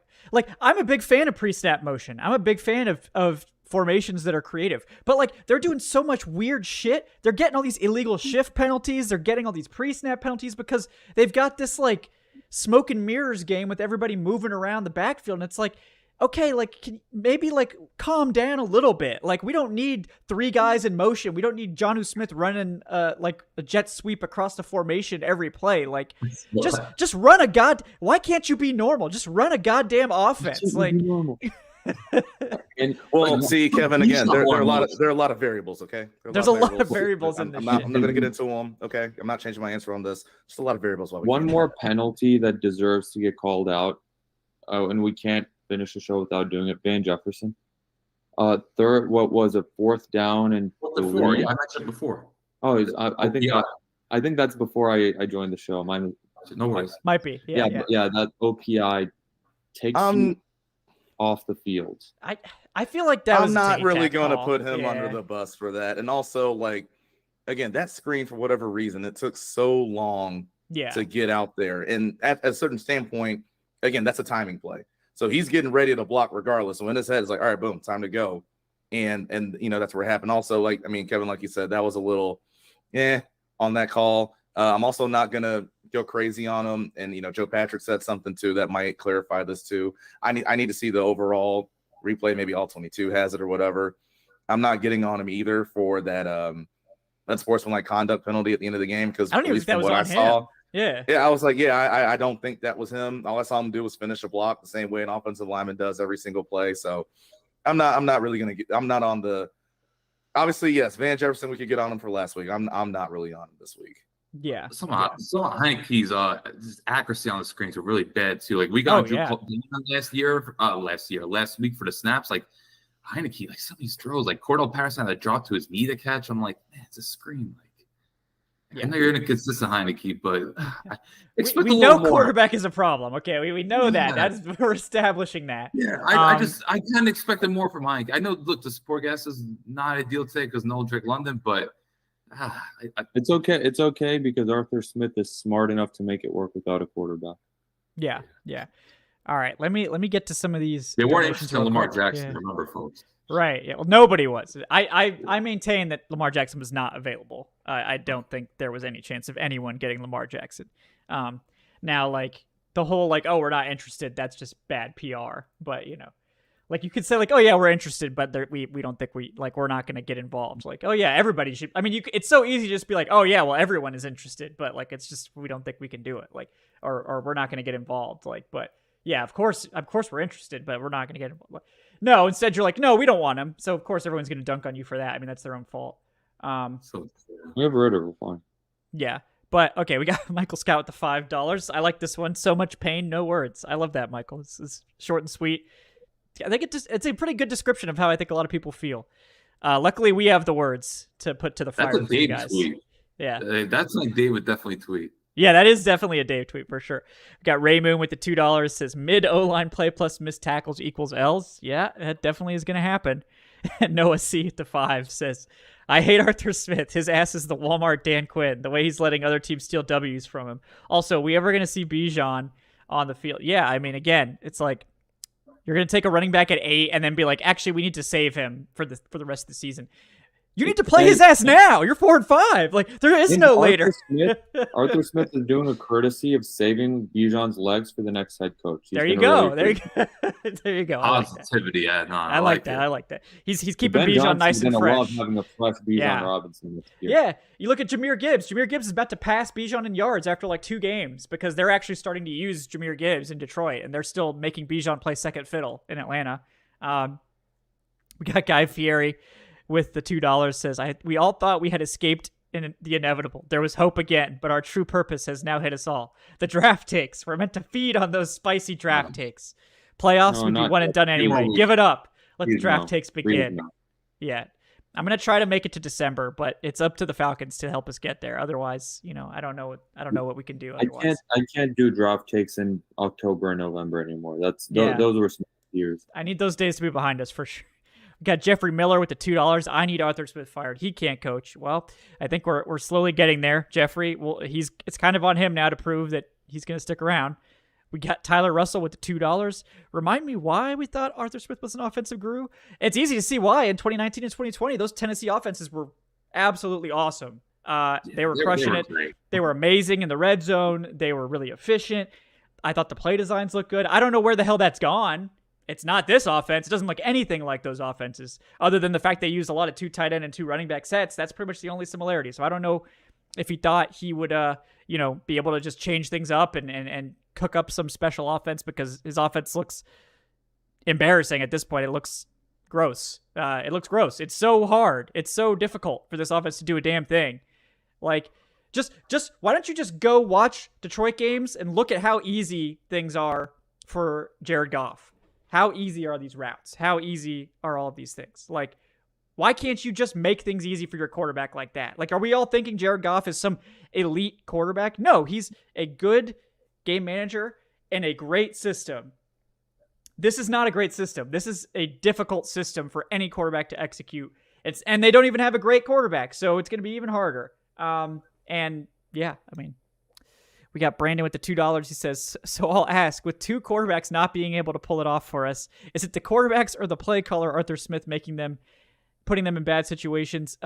I'm a big fan of pre-snap motion. I'm a big fan of formations that are creative. But like they're doing so much weird shit. They're getting all these illegal shift penalties. They're getting all these pre-snap penalties because they've got this like smoke and mirrors game with everybody moving around the backfield. And it's like, okay, like maybe like calm down a little bit. Like we don't need 3 guys in motion. We don't need Jonnu Smith running like a jet sweep across the formation every play. Like just run a why can't you be normal? Just run a goddamn offense. Like And well, see, Kevin, again, there are a lot of variables. Okay, there's a lot of variables in this. I'm not going to get into them. Okay, I'm not changing my answer on this. Just a lot of variables. One more penalty that deserves to get called out, and we can't finish the show without doing it. Van Jefferson, third, what was a 4th down and before? Yeah, I mentioned before. Oh, I think that's before I joined the show. Mine, no worries. Might be. Yeah. That OPI takes you off the field. I feel like that. I'm not really going to put him under the bus for that. And also, like, again, that screen, for whatever reason, it took so long to get out there. And at a certain standpoint, again, that's a timing play. So he's getting ready to block regardless. So in his head, it's like, all right, boom, time to go. And that's where it happened. Also, like, I mean, Kevin, like you said, that was a little on that call. I'm also not going to go crazy on him. And, Joe Patrick said something too that might clarify this too. I need to see the overall replay. Maybe all 22 has it or whatever. I'm not getting on him either for that sportsmanlike conduct penalty at the end of the game. Because at least from what I saw, I was like, I don't think that was him. All I saw him do was finish a block the same way an offensive lineman does every single play. So I'm not really going to get, I'm not on the, obviously, yes, Van Jefferson, we could get on him for last week. I'm not really on him this week. Yeah. Some of Heineke's accuracy on the screens are really bad too. Like we got last week for the snaps. Like Heineke, like some of these throws, like Cordell Patterson had to drop to his knee to catch. I'm like, man, it's a screen. Like I know you're inconsistent Heineke, but we know quarterback is a problem. Okay, we know that. We're establishing that. Yeah, I kind of expected more from Heineke. I know. Look, the support gas is not ideal today because no Drake London, but. It's okay. It's okay because Arthur Smith is smart enough to make it work without a quarterback. Yeah. All right. Let me get to some of these. They weren't interested in Lamar Jackson. Remember, folks. Right. Yeah. Well, nobody was. I maintain that Lamar Jackson was not available. I don't think there was any chance of anyone getting Lamar Jackson. Now, like the whole oh, we're not interested. That's just bad PR. But like you could say oh yeah, we're interested, but we don't think we're not going to get involved. Like, oh yeah, everybody should. I mean, it's so easy to just be like, oh yeah, well everyone is interested, but it's just we don't think we can do it. Or we're not going to get involved. But yeah, of course we're interested, but we're not going to get involved. No, instead you're like, no, we don't want him. So of course everyone's going to dunk on you for that. I mean, that's their own fault. We have rid of it, fine. Yeah. But okay, we got Michael Scott with the $5. I like this one. So much pain, no words. I love that, Michael. It's short and sweet. I think it's a pretty good description of how I think a lot of people feel. Luckily, we have the words to put to the fire. That's a Dave tweet. Yeah. That's like Dave would definitely tweet. Yeah, that is definitely a Dave tweet for sure. We got Ray Moon with the $2. Says mid O-line play plus missed tackles equals L's. Yeah, that definitely is going to happen. And Noah C at the 5 says, I hate Arthur Smith. His ass is the Walmart Dan Quinn. The way he's letting other teams steal W's from him. Also, we ever going to see Bijan on the field? Yeah, I mean, again, it's like, you're going to take a running back at 8 and then be like, actually, we need to save him for the rest of the season. You need to play his ass now. You're 4-5. Like there is no later. Arthur Smith is doing a courtesy of saving Bijan's legs for the next head coach. There you go. There you go. Positivity. I like that. I like that. He's keeping Bijan nice and fresh. Love having a fresh Bijan Robinson. Yeah. You look at Jahmyr Gibbs. Jahmyr Gibbs is about to pass Bijan in yards after 2 games because they're actually starting to use Jahmyr Gibbs in Detroit, and they're still making Bijan play second fiddle in Atlanta. We got Guy Fieri with the $2 says, we all thought we had escaped in the inevitable. There was hope again, but our true purpose has now hit us all. The draft takes. We're meant to feed on those spicy draft takes. Playoffs would be one and done anyway. Give it up. Let the draft takes begin. Yeah. I'm going to try to make it to December, but it's up to the Falcons to help us get there. Otherwise, I don't know what we can do otherwise. I can't do draft takes in October and November anymore. Those were some years. I need those days to be behind us for sure. We got Jeffrey Miller with the $2. I need Arthur Smith fired. He can't coach. Well, I think we're slowly getting there, Jeffrey. Well, it's kind of on him now to prove that he's going to stick around. We got Tyler Russell with the $2. Remind me why we thought Arthur Smith was an offensive guru. It's easy to see why. In 2019 and 2020, those Tennessee offenses were absolutely awesome. They were crushing it. Great. They were amazing in the red zone. They were really efficient. I thought the play designs looked good. I don't know where the hell that's gone. It's not this offense. It doesn't look anything like those offenses, other than the fact they used a lot of 2 tight end and 2 running back sets. That's pretty much the only similarity. So I don't know if he thought he would, be able to just change things up and cook up some special offense, because his offense looks embarrassing at this point. It looks gross. It's so hard. It's so difficult for this offense to do a damn thing. Like, just why don't you just go watch Detroit games and look at how easy things are for Jared Goff? How easy are these routes? How easy are all of these things? Like, why can't you just make things easy for your quarterback like that? Like, are we all thinking Jared Goff is some elite quarterback? No, he's a good game manager and a great system. This is not a great system. This is a difficult system for any quarterback to execute. And they don't even have a great quarterback, so it's going to be even harder. We got Brandon with the $2. He says, so I'll ask, with 2 quarterbacks not being able to pull it off for us, is it the quarterbacks or the play caller Arthur Smith putting them in bad situations?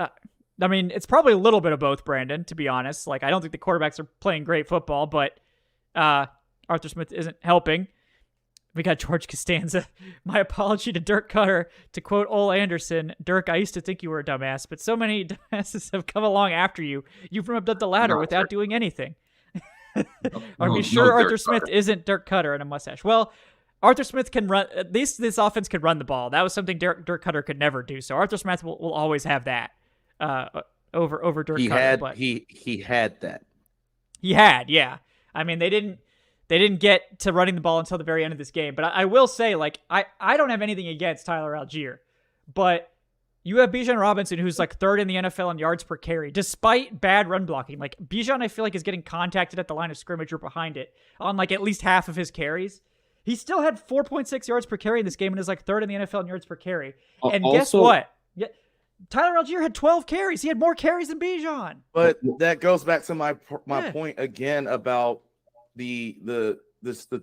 It's probably a little bit of both, Brandon, to be honest. Like, I don't think the quarterbacks are playing great football, but Arthur Smith isn't helping. We got George Costanza. My apology to Dirk Cutter. To quote Ole Anderson, Dirk, I used to think you were a dumbass, but so many dumbasses have come along after you. You've moved up the ladder without doing anything. Are we sure Arthur Smith isn't Dirk Cutter and a mustache? Well, Arthur Smith can run. At least this offense could run the ball. That was something Dirk Cutter could never do. So Arthur Smith will always have that over Dirk Cutter. He had that. He had, yeah. I mean, they didn't get to running the ball until the very end of this game. But I will say, like, I don't have anything against Tyler Algier, but you have Bijan Robinson, who's like 3rd in the NFL in yards per carry, despite bad run blocking. Like, Bijan, I feel like, is getting contacted at the line of scrimmage or behind it on like at least half of his carries. He still had 4.6 yards per carry in this game and is like 3rd in the NFL in yards per carry. And guess what? Yeah, Tyler Algier had 12 carries. He had more carries than Bijan. But that goes back to my point again about the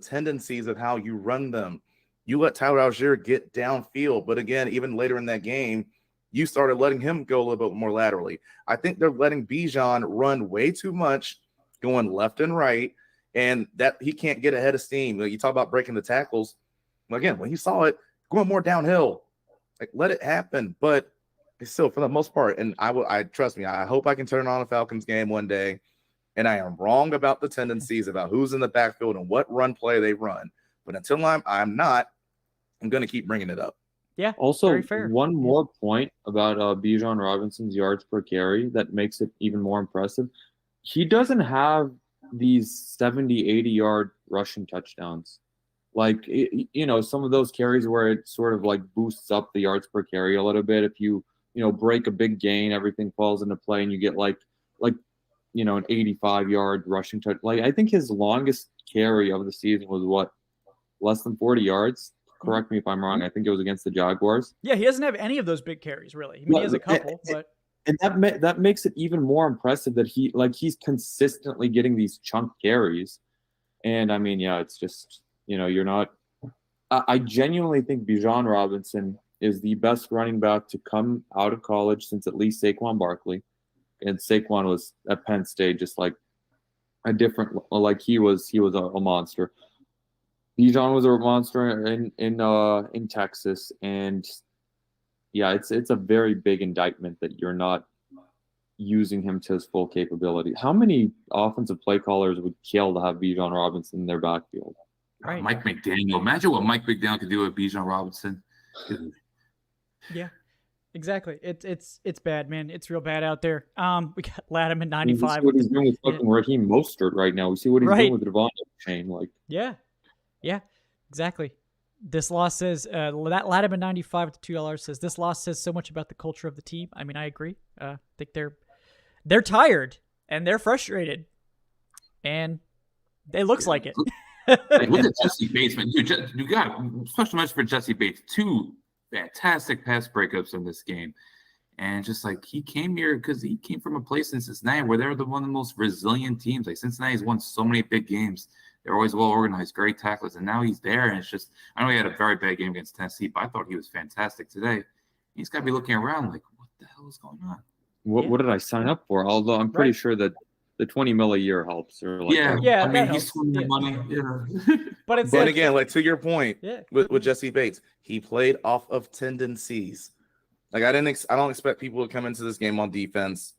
tendencies of how you run them. You let Tyler Algier get downfield, but again, even later in that game, you started letting him go a little bit more laterally. I think they're letting Bijan run way too much, going left and right, and that he can't get ahead of steam. You talk about breaking the tackles. Again, when he saw it going more downhill, like, let it happen. But it's still, for the most part, and I trust me, I hope I can turn on a Falcons game one day, and I am wrong about the tendencies about who's in the backfield and what run play they run. But until I'm not, I'm going to keep bringing it up. Yeah. Also, very fair. One more point about Bijan Robinson's yards per carry that makes it even more impressive. He doesn't have these 70, 80-yard rushing touchdowns. Like, some of those carries where it sort of like boosts up the yards per carry a little bit. If you break a big gain, everything falls into play and you get like an 85-yard rushing touch. Like, I think his longest carry of the season was less than 40 yards. Correct me if I'm wrong. I think it was against the Jaguars. Yeah, he doesn't have any of those big carries, really. I mean, he has a couple, but that makes it even more impressive that he's consistently getting these chunk carries. And I mean, yeah, it's just you're not. I genuinely think Bijan Robinson is the best running back to come out of college since at least Saquon Barkley, and Saquon was at Penn State just like a different. Like he was a monster. Bijan was a monster in Texas, and yeah, it's a very big indictment that you're not using him to his full capability. How many offensive play callers would kill to have Bijan Robinson in their backfield? Right. Mike McDaniel. Imagine what Mike McDaniel could do with Bijan Robinson. Yeah, exactly. It's bad, man. It's real bad out there. We got Ladham at 95. See what he's doing with fucking Raheem Mostert right now. We see what he's doing with Devon Chain. Like, yeah, exactly. This loss says that Ladham at 95 with $2 says this loss says so much about the culture of the team. I mean, I agree. I think they're tired and they're frustrated, and it looks like it. Like, look at Jesse Bates, man. You got special mention for Jesse Bates. 2 fantastic pass breakups in this game. And just like he came here because he came from a place in Cincinnati where they're one of the most resilient teams. Like Cincinnati's won so many big games They're always well organized, great tacklers, and now he's there. And it's just, I know he had a very bad game against Tennessee, but I thought he was fantastic today. He's got to be looking around like, what the hell is going on? What did I sign up for? Although I'm pretty sure that the $20 million a year helps. Or like I mean, he's swinging money. Yeah. But it's again, like to your point, Yeah. with Jesse Bates, he played off of tendencies. Like I don't expect people to come into this game on defense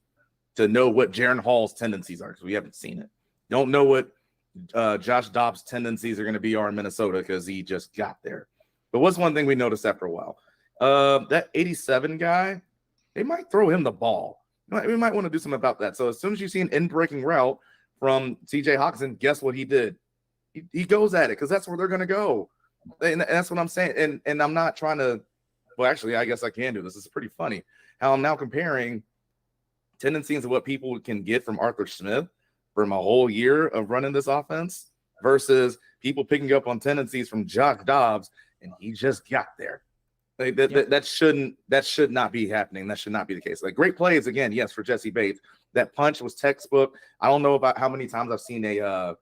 to know what Jaron Hall's tendencies are because we haven't seen it. Don't know what Josh Dobbs' tendencies are going to be in Minnesota because he just got there. But what's one thing we noticed after a while? That 87 guy, they might throw him the ball. We might want to do something about that. So as soon as you see an in-breaking route from TJ Hawkinson, guess what he did? He goes at it because that's where they're going to go. And that's what I'm saying. And I'm not trying to – well, actually, I guess I can do this. It's pretty funny how I'm now comparing tendencies of what people can get from Arthur Smith from a whole year of running this offense versus people picking up on tendencies from Josh Dobbs, and he just got there. Like that should not be happening. That should not be the case. Like great plays again, yes, for Jesse Bates. That punch was textbook. I don't know about how many times I've seen a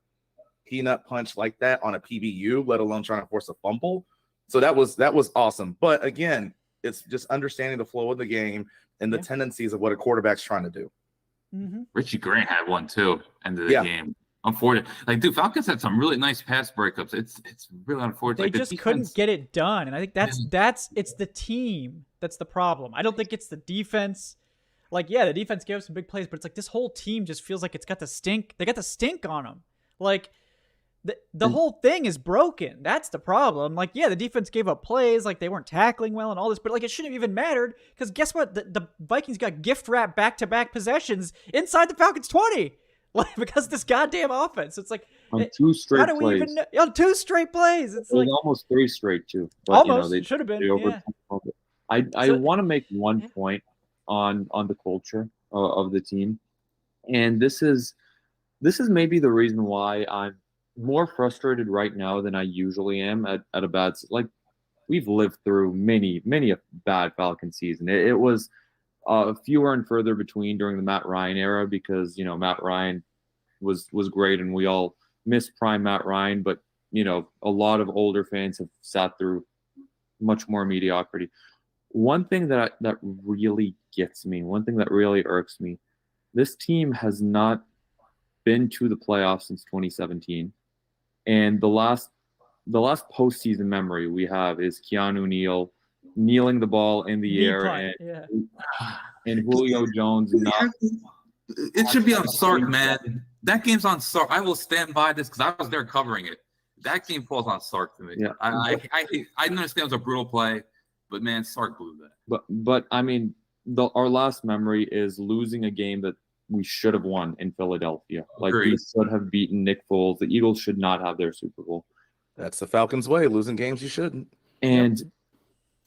peanut punch like that on a PBU, let alone trying to force a fumble. So that was awesome. But again, it's just understanding the flow of the game and the tendencies of what a quarterback's trying to do. Mm-hmm. Richie Grant had one too, end of the game. Unfortunate. Like, dude, Falcons had some really nice pass breakups. It's really unfortunate. They just couldn't get it done. And I think that's it's the team that's the problem. I don't think it's the defense. Like, yeah, the defense gave us some big plays, but it's like this whole team just feels like it's got the stink. They got the stink on them. Like, the whole thing is broken. That's the problem. Like, yeah, the defense gave up plays, like they weren't tackling well and all this, but like it shouldn't have even mattered because guess what? The Vikings got gift wrapped back-to-back possessions inside the Falcons 20. Like because of this goddamn offense. It's like on two straight how do we plays. even know? On 2 straight plays. It's like almost 3 straight too. But, almost they should have been. I want to make one point on the culture of the team, and this is maybe the reason why I'm more frustrated right now than I usually am at a bad. Like we've lived through many a bad Falcon season. It was fewer and further between during the Matt Ryan era because Matt Ryan was great and we all miss prime Matt Ryan, but a lot of older fans have sat through much more mediocrity. One thing that really gets me, one thing that really irks me, this team has not been to the playoffs since 2017, and the last postseason memory we have is Keanu Neal kneeling the ball in the air and Julio Jones. It should be on Strk, man. That game's on Strk. I will stand by this because I was there covering it. That game falls on Strk to me. Yeah. I understand it was a brutal play, but man, Strk blew that. But I mean, our last memory is losing a game that we should have won in Philadelphia. Like we should have beaten Nick Foles. The Eagles should not have their Super Bowl. That's the Falcons' way. Losing games you shouldn't. And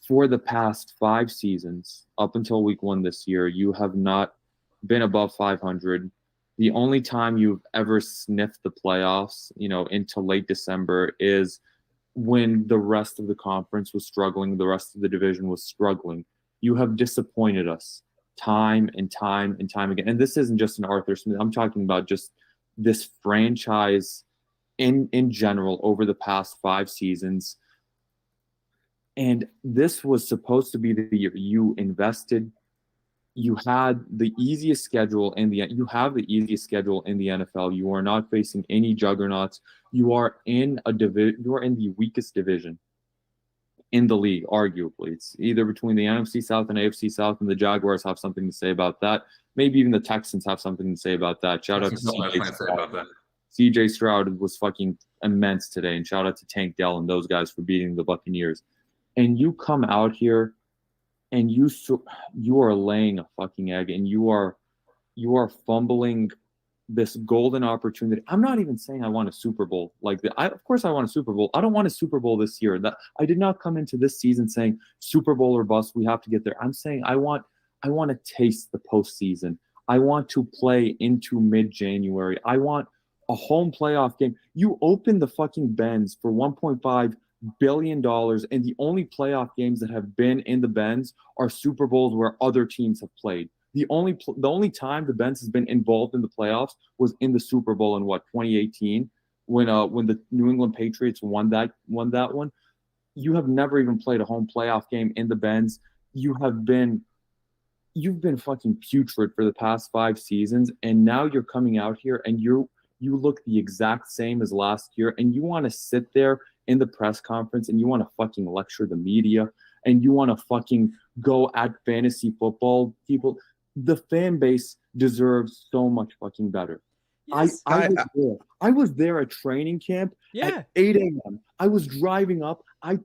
for the past 5 seasons, up until week 1 this year, you have not been above 500. The only time you've ever sniffed the playoffs, into late December is when the rest of the conference was struggling, the rest of the division was struggling. You have disappointed us time and time and time again. And this isn't just an Arthur Smith. I'm talking about just this franchise in general over the past 5 seasons. And this was supposed to be the year you invested. You had the easiest schedule in the NFL. You are not facing any juggernauts. You are in You are in the weakest division in the league, arguably. It's either between the NFC South and AFC South, and the Jaguars have something to say about that. Maybe even the Texans have something to say about that. Shout out to CJ Stroud. CJ Stroud was fucking immense today, and shout out to Tank Dell and those guys for beating the Buccaneers. And you come out here and you are laying a fucking egg, and you are fumbling this golden opportunity. I'm not even saying I want a Super Bowl like that. Of course I want a Super Bowl. I don't want a Super Bowl this year. That I did not come into this season saying Super Bowl or bust. We have to get there. I'm saying I want to taste the postseason. I want to play into mid-January. I want a home playoff game. You open the fucking Benz for $1.5 billion, and the only playoff games that have been in the Benz are Super Bowls where other teams have played. The only time the Benz has been involved in the playoffs was in the Super Bowl in 2018, when the New England Patriots won that one. You have never even played a home playoff game in the Benz. You've been fucking putrid for the past 5 seasons, and now you're coming out here and you look the exact same as last year, and you want to sit there in the press conference and you want to fucking lecture the media and you want to fucking go at fantasy football people. The fan base deserves so much fucking better. Yes. I was there at training camp at 8 a.m. I was driving up. I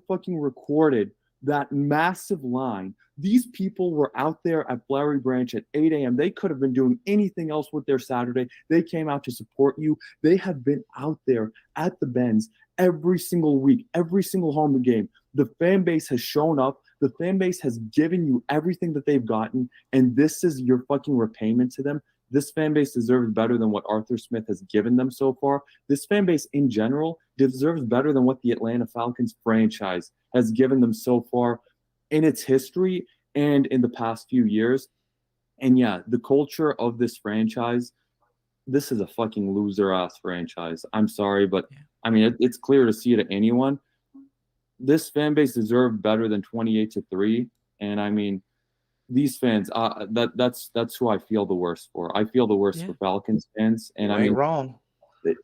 fucking recorded that massive line. These people were out there at Flowery Branch at 8 a.m. They could have been doing anything else with their Saturday. They came out to support you. They have been out there at the Benz every single week, every single home game. The fan base has shown up. The fan base has given you everything that they've gotten, and this is your fucking repayment to them. This fan base deserves better than what Arthur Smith has given them so far. This fan base in general deserves better than what the Atlanta Falcons franchise has given them so far in its history and in the past few years. And yeah, the culture of this franchise, this is a fucking loser-ass franchise. I'm sorry, but I mean, it's clear to see to anyone. This fan base deserved better than 28-3. And I mean, these fans, that's who I feel the worst for. I feel the worst for Falcons fans. And I mean, wrong.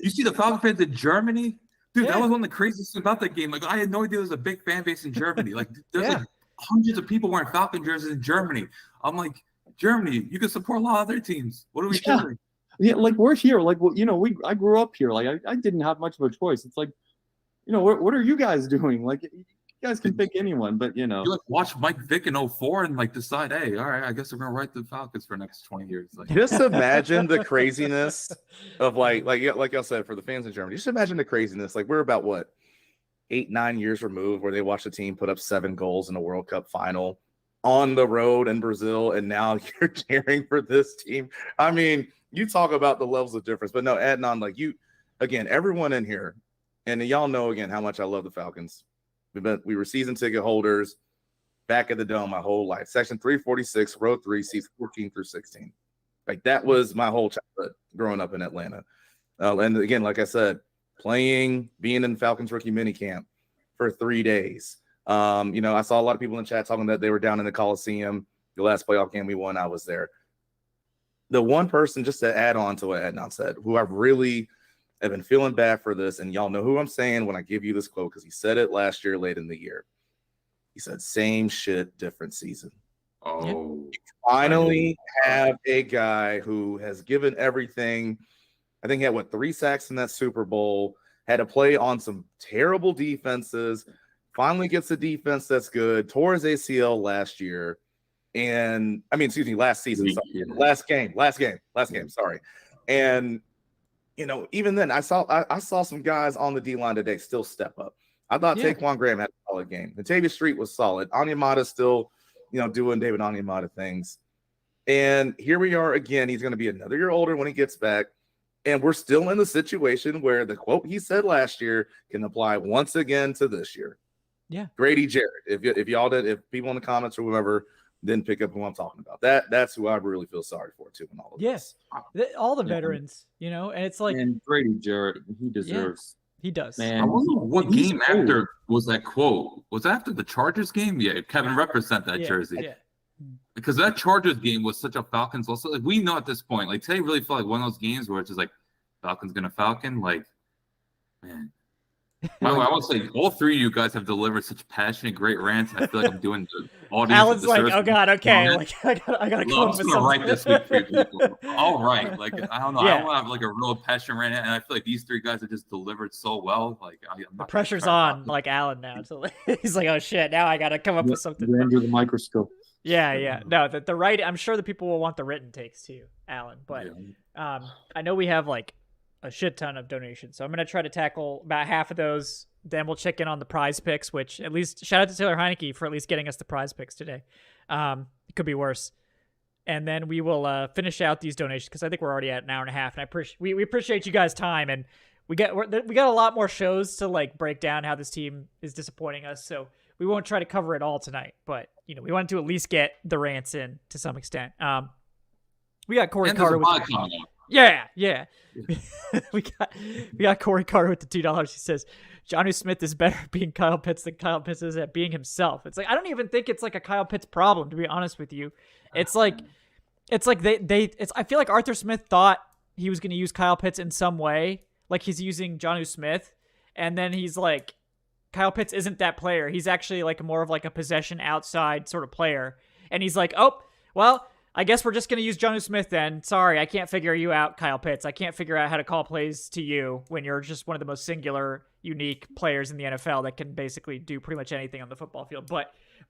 You see the Falcons fans in Germany? Dude, that was one of the craziest things about that game. Like, I had no idea there was a big fan base in Germany. Like, there's like hundreds of people wearing Falcon jerseys in Germany. I'm like, Germany, you can support a lot of other teams. What are we doing? Yeah, like we're here. Like, well, you know, I grew up here. Like, I didn't have much of a choice. It's like, you know, what are you guys doing? Like, you guys can pick anyone, but you know, you like watch Mike Vick in 04 and like decide, hey, all right, I guess we're gonna write the Falcons for the next 20 years. Like, just imagine the craziness of like y'all said, for the fans in Germany. Just imagine the craziness. Like, we're about what 8-9 years removed where they watched the team put up 7 goals in a World Cup final on the road in Brazil, and now you're cheering for this team. I mean, you talk about the levels of difference, but no, Adnan, like you, again, everyone in here, and y'all know again how much I love the Falcons. We were season ticket holders back at the Dome my whole life. Section 346, row 3, seats 14 through 16. Like, that was my whole childhood growing up in Atlanta. And again, like I said, being in Falcons rookie minicamp for 3 days. You know, I saw a lot of people in the chat talking that they were down in the Coliseum. The last playoff game we won, I was there. The one person, just to add on to what Adnan said, who I really have been feeling bad for this, and y'all know who I'm saying when I give you this quote, because he said it last year late in the year. He said, same shit, different season. Oh, you finally have a guy who has given everything. I think he had 3 sacks in that Super Bowl, had to play on some terrible defenses, finally gets a defense that's good, tore his ACL last year. And I mean, excuse me, last season, sorry. last game, sorry. And you know, even then, I saw some guys on the D-line today still step up. I thought Taquan Graham had a solid game. Latavius Street was solid. Onyemata still, you know, doing David Onyemata things. And here we are again. He's going to be another year older when he gets back. And we're still in the situation where the quote he said last year can apply once again to this year. Yeah. Grady Jarrett. If people in the comments or whoever didn't pick up who I'm talking about, that's who I really feel sorry for too in all of this. All the veterans, you know, and it's like, and Grady Jarrett, he deserves. He does. Man, I wonder what game after was that quote. Was that after the Chargers game? Yeah, Kevin represent that jersey. Yeah. Because that Chargers game was such a Falcons loss. Like, we know at this point, like, today really felt like one of those games where it's just like Falcons gonna Falcon. Like, man. I would say all 3 of you guys have delivered such passionate, great rants. I feel like I'm doing the audience. Alan's like, oh god, okay, like I gotta come up with something. Write this week for you people. All right, like I don't know, I don't have like a real passion rant, and I feel like these 3 guys have just delivered so well. Like the pressure's on, like Alan now. So he's like, oh shit, now I gotta come up with something. Under the microscope. Yeah. No, the right. I'm sure the people will want the written takes too, Alan. But I know we have like a shit ton of donations, so I'm gonna try to tackle about half of those. Then we'll check in on the prize picks, which at least shout out to Taylor Heineke for at least getting us the prize picks today. It could be worse. And then we will finish out these donations because I think we're already at an hour and a half, and we appreciate you guys' time, and we got a lot more shows to like break down how this team is disappointing us. So we won't try to cover it all tonight, but you know we wanted to at least get the rants in to some extent. We got Corey Carter with Yeah. we got Corey Carter with the $2. He says Jonnu Smith is better at being Kyle Pitts than Kyle Pitts is at being himself. It's like I don't even think it's like a Kyle Pitts problem, to be honest with you. It's like I feel like Arthur Smith thought he was going to use Kyle Pitts in some way, like he's using Jonnu Smith, and then he's like, Kyle Pitts isn't that player. He's actually like more of like a possession outside sort of player. And he's like, oh, well, I guess we're just going to use Jonnu Smith then. Sorry, I can't figure you out, Kyle Pitts. I can't figure out how to call plays to you when you're just one of the most singular, unique players in the NFL that can basically do pretty much anything on the football field.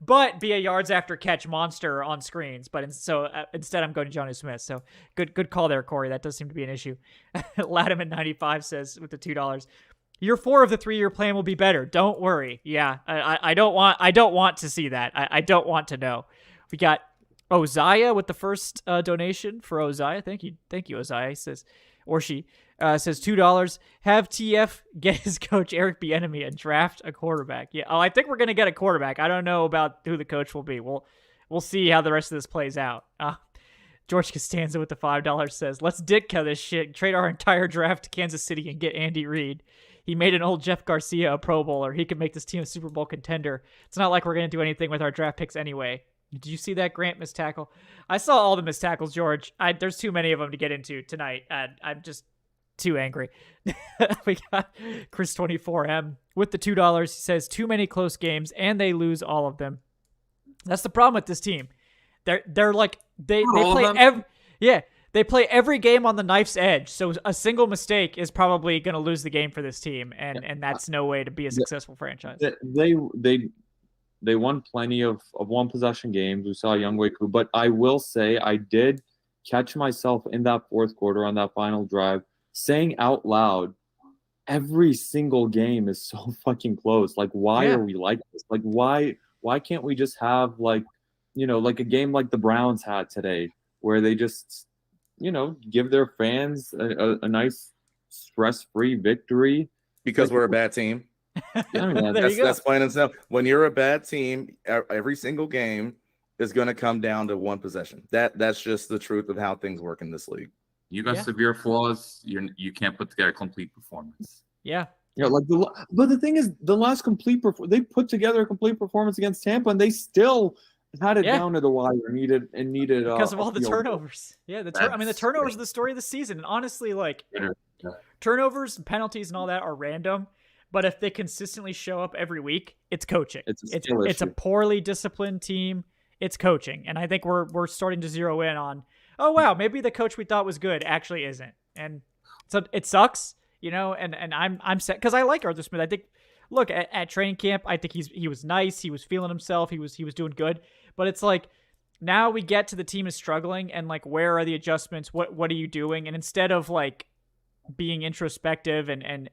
But be a yards after catch monster on screens. Instead, I'm going to Jonnu Smith. So good call there, Corey. That does seem to be an issue. Ladam at 95 says with the $2, year 4 of the 3-year plan will be better. Don't worry. Yeah, I don't want to see that. I don't want to know. We got Oziah with the first donation for Oziah. Thank you, Oziah. He says, or she says $2. Have TF get his coach Eric Bieniemy and draft a quarterback. Yeah. Oh, I think we're gonna get a quarterback. I don't know about who the coach will be. We'll see how the rest of this plays out. George Costanza with the $5 says, let's Ditka this shit. Trade our entire draft to Kansas City and get Andy Reid. He made an old Jeff Garcia a Pro Bowler. He could make this team a Super Bowl contender. It's not like we're gonna do anything with our draft picks anyway. Did you see that Grant missed tackle? I saw all the missed tackles, George. There's too many of them to get into tonight. I'm just too angry. We got Chris24M with the $2. He says too many close games and they lose all of them. That's the problem with this team. They're like they play every game on the knife's edge. So a single mistake is probably going to lose the game for this team, and that's no way to be a successful franchise. They won plenty of one possession games. We saw Younghoe, but I will say I did catch myself in that fourth quarter on that final drive saying out loud, every single game is so fucking close. Like, why are we like this? Like, why can't we just have like a game like the Browns had today where they just, give their fans a nice stress-free victory? Because we're a bad team. Yeah, that's plain and simple. When you're a bad team, every single game is going to come down to one possession. That's just the truth of how things work in this league. You got severe flaws. You can't put together a complete performance. Yeah. But the thing is, the last they put together a complete performance against Tampa, and they still had it down to the wire. Needed because of all the turnovers. Yeah, the turnovers are the story of the season. And honestly, turnovers and penalties and all that are random. But if they consistently show up every week, it's coaching. It's a poorly disciplined team. It's coaching, and I think we're starting to zero in on, oh wow, maybe the coach we thought was good actually isn't, and so it sucks, And I'm set because I like Arthur Smith. I think, look at training camp, I think he was nice. He was feeling himself. He was doing good. But it's like now we get to the team is struggling, and like where are the adjustments? What are you doing? And instead of like being introspective and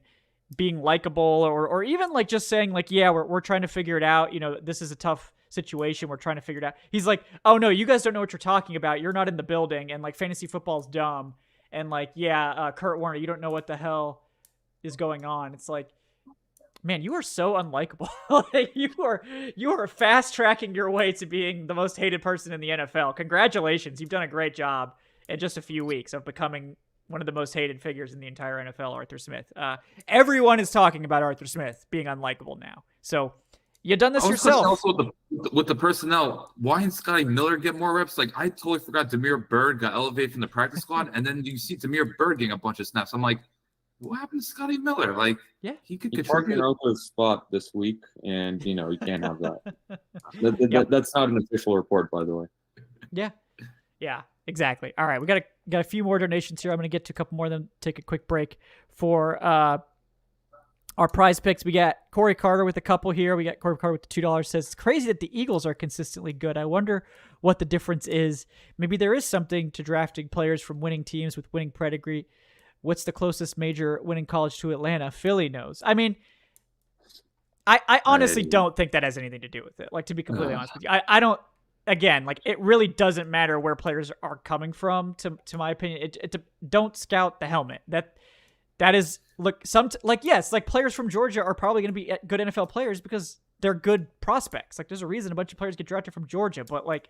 being likable or even like just saying like, yeah, we're trying to figure it out. This is a tough situation. We're trying to figure it out. He's like, oh no, you guys don't know what you're talking about. You're not in the building, and like fantasy football is dumb. And like, Kurt Warner, you don't know what the hell is going on. It's like, man, you are so unlikable. Like, you are fast tracking your way to being the most hated person in the NFL. Congratulations. You've done a great job in just a few weeks of becoming one of the most hated figures in the entire NFL, Arthur Smith. Everyone is talking about Arthur Smith being unlikable now. So you've done this yourself. Also, with the personnel, why didn't Scotty Miller get more reps? Like, I totally forgot Demir Bird got elevated from the practice squad, and then you see Demir Bird getting a bunch of snaps. I'm like, what happened to Scotty Miller? Like, he could contribute. He spot this week, and you can't have that. That's not an official report, by the way. Yeah, exactly. All right, we got a few more donations here. I'm going to get to a couple more, then take a quick break for our prize picks. We got Corey Carter with a couple here. We got Corey Carter with the $2. Says, it's crazy that the Eagles are consistently good. I wonder what the difference is. Maybe there is something to drafting players from winning teams with winning pedigree. What's the closest major winning college to Atlanta? Philly knows. I mean, I honestly don't think that has anything to do with it. Like, to be completely honest with you, I don't. Again, like, it really doesn't matter where players are coming from. To my opinion, don't scout the helmet. That is, look, yes, like players from Georgia are probably going to be good NFL players because they're good prospects. Like, there's a reason a bunch of players get drafted from Georgia, but like,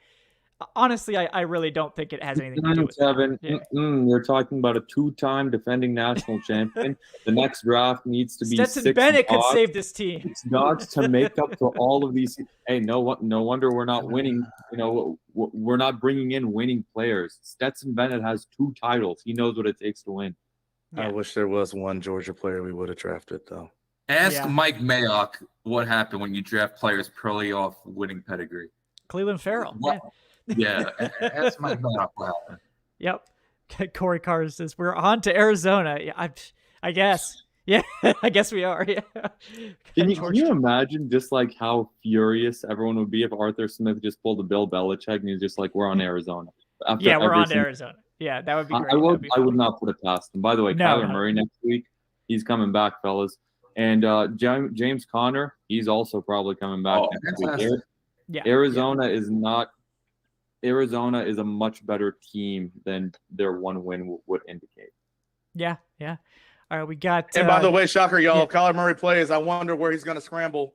honestly, I really don't think it has anything to do with 9-7. Yeah. You're talking about a 2-time defending national champion. The next draft needs to be Stetson 6 Bennett could dogs, save this team. 6 dogs to make up for all of these. Hey, no wonder we're not winning. We're not bringing in winning players. Stetson Bennett has 2 titles. He knows what it takes to win. Yeah. I wish there was one Georgia player we would have drafted, though. Ask Mike Mayock what happened when you draft players purely off winning pedigree. Cleveland Farrell. Yeah, ask Mike Mayock what happened. Yep. Corey Carter says, we're on to Arizona. Yeah, I guess. Yeah, I guess we are. Yeah. Can you imagine just like how furious everyone would be if Arthur Smith just pulled a Bill Belichick and he's just like, we're on Arizona. We're on to Arizona. Yeah, that would be great. I would not put it past him. By the way, Kyler Murray next week, he's coming back, fellas. And James Conner, he's also probably coming back next week. Arizona is a much better team than their one win would indicate. Yeah. All right, we got. And by the way, shocker, y'all, if Kyler Murray plays, I wonder where he's going to scramble.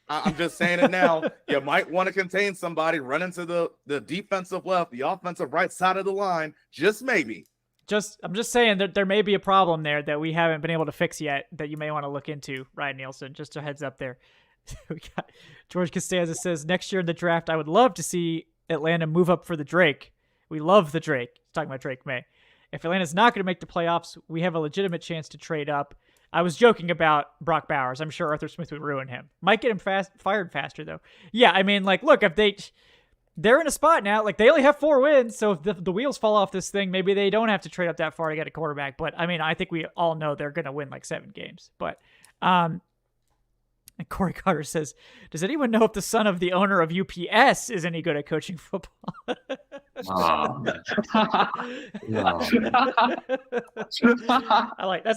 I'm just saying it now. You might want to contain somebody, run into the defensive left, the offensive right side of the line, just maybe. I'm just saying that there may be a problem there that we haven't been able to fix yet that you may want to look into, Ryan Nielsen. Just a heads up there. We got George Costanza says, next year in the draft, I would love to see Atlanta move up for the Drake. We love the Drake. He's talking about Drake May. If Atlanta's not going to make the playoffs, we have a legitimate chance to trade up. I was joking about Brock Bowers. I'm sure Arthur Smith would ruin him. Might get him fired faster, though. Yeah, I mean, like, look, if they're in a spot now. Like, they only have 4 wins, so if the wheels fall off this thing, maybe they don't have to trade up that far to get a quarterback. But, I mean, I think we all know they're going to win, like, 7 games. But, and Corey Carter says, does anyone know if the son of the owner of UPS is any good at coaching football? That's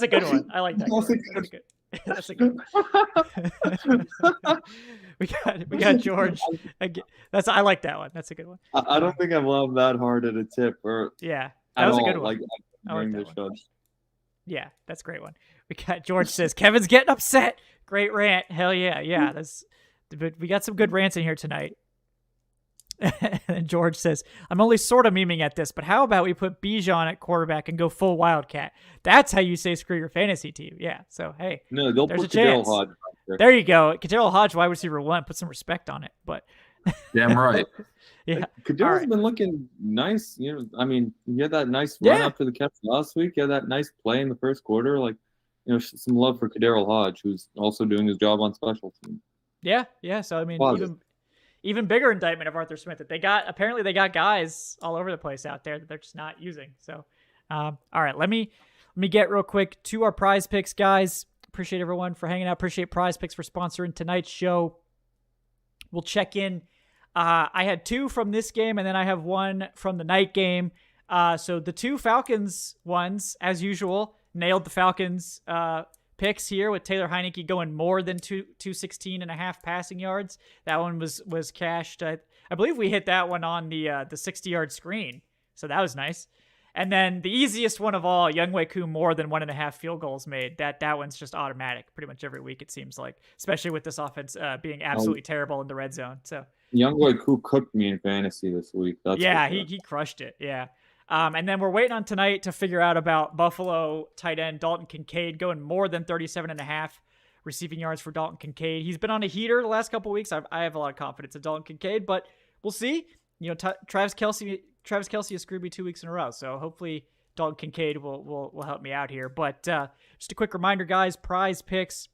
a good one. I like that. That's a good one. we got George. I like that one. That's a good one. I don't think I've loved that hard at a tip that was a good one. During the show. Yeah, that's a great one. We got George says, Kevin's getting upset. Great rant. Hell yeah. Yeah. We got some good rants in here tonight. And George says, I'm only sort of memeing at this, but how about we put Bijan at quarterback and go full Wildcat? That's how you say screw your fantasy team. Yeah. So, hey, no, they'll there's put a chance. Hodge there you go. Kadarius Hodge, wide receiver 1. Put some respect on it. But damn right. Yeah. Kadarius been looking nice. I mean, he had that nice run after the catch last week. He had that nice play in the first quarter. Like, some love for Kadarius Hodge, who's also doing his job on special teams. Yeah. So, I mean, even bigger indictment of Arthur Smith that they got guys all over the place out there that they're just not using. So, all right, let me get real quick to our prize picks, guys. Appreciate everyone for hanging out. Appreciate Prize Picks for sponsoring tonight's show. We'll check in. I had 2 from this game, and then I have 1 from the night game. So the 2 Falcons ones, as usual, nailed the Falcons picks here with Taylor Heineke going more than 216.5 passing yards. That one was cashed. I believe we hit that one on the 60-yard screen, so that was nice. And then the easiest one of all, Younghoe Koo more than 1.5 field goals made. That one's just automatic pretty much every week, it seems like, especially with this offense being absolutely terrible in the red zone. So Younghoe Koo cooked me in fantasy this week. He crushed it. Yeah. And then we're waiting on tonight to figure out about Buffalo tight end Dalton Kincaid going more than 37.5 receiving yards for Dalton Kincaid. He's been on a heater the last couple of weeks. I have a lot of confidence in Dalton Kincaid, but we'll see. Travis Kelce has screwed me 2 weeks in a row, so hopefully Dalton Kincaid will help me out here. But just a quick reminder, guys, Prize Picks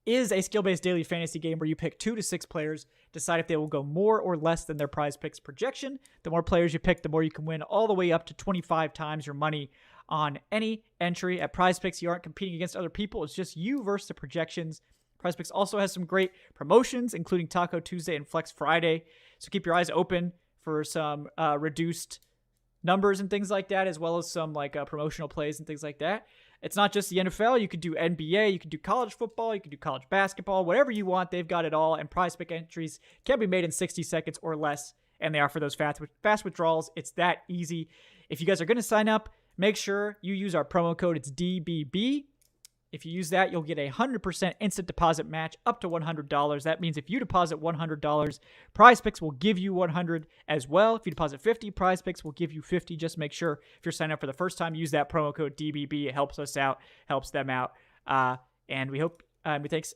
is a skill-based daily fantasy game where you pick 2 to 6 players, decide if they will go more or less than their Prize Picks projection. The more players you pick, the more you can win, all the way up to 25 times your money on any entry. At Prize Picks, you aren't competing against other people. It's just you versus the projections. Prize Picks also has some great promotions, including Taco Tuesday and Flex Friday. So keep your eyes open for some reduced numbers and things like that, as well as some promotional plays and things like that. It's not just the NFL. You could do NBA, you could do college football, you could do college basketball, whatever you want. They've got it all. And Prize Pick entries can be made in 60 seconds or less, and they offer those fast withdrawals. It's that easy. If you guys are going to sign up, make sure you use our promo code. It's DBB. If you use that, you'll get a 100% instant deposit match up to $100. That means if you deposit $100, PrizePicks will give you $100 as well. If you deposit $50, PrizePicks will give you $50. Just make sure if you're signing up for the first time, use that promo code DBB. It helps us out, helps them out. And we hope, thanks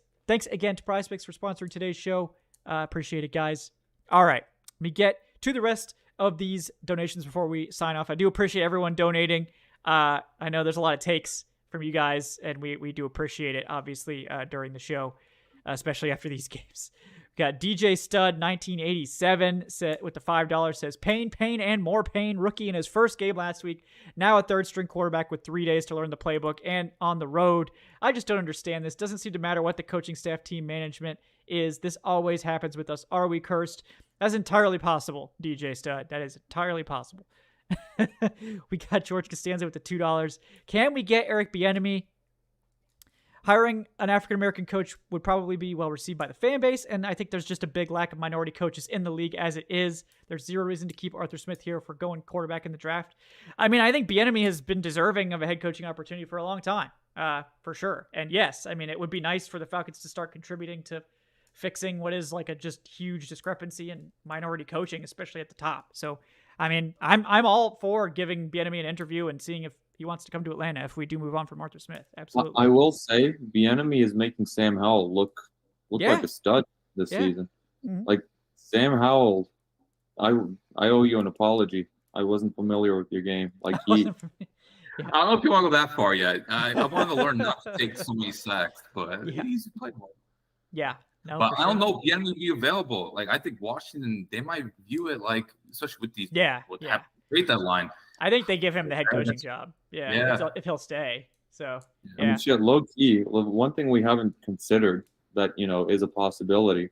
again to PrizePicks for sponsoring today's show. Appreciate it, guys. All right, let me get to the rest of these donations before we sign off. I do appreciate everyone donating. I know there's a lot of takes from you guys, and we do appreciate it, obviously, during the show, especially after these games. We got DJ Stud 1987 with the $5 says, pain, and more pain. Rookie in his first game last week. Now a third-string quarterback with 3 days to learn the playbook and on the road. I just don't understand this. Doesn't seem to matter what the coaching staff, team management is. This always happens with us. Are we cursed? That's entirely possible, DJ Stud. That is entirely possible. We got George Costanza with the $2. Can we get Eric Bieniemy? Hiring an African-American coach would probably be well received by the fan base, and I think there's just a big lack of minority coaches in the league as it is. There's zero reason to keep Arthur Smith here for going quarterback in the draft. I mean, I think Bieniemy has been deserving of a head coaching opportunity for a long time, for sure. And yes, I mean, it would be nice for the Falcons to start contributing to fixing what is like a just huge discrepancy in minority coaching, especially at the top. So, I mean, I'm all for giving Bieniemy an interview and seeing if he wants to come to Atlanta if we do move on from Arthur Smith. Absolutely. I will say Bieniemy is making Sam Howell look like a stud this season. Mm-hmm. Like Sam Howell, I owe you an apology. I wasn't familiar with your game. Like he, I don't know if you want to go that far yet. I want to learn not to take so many sacks, but he's played well. Yeah. No, but I don't know if Bieniemy will be available. Like I think Washington, they might view it like, especially with these trade deadline. I think they give him the head coaching job. If he'll stay. So I mean, shit, low key. One thing we haven't considered that is a possibility.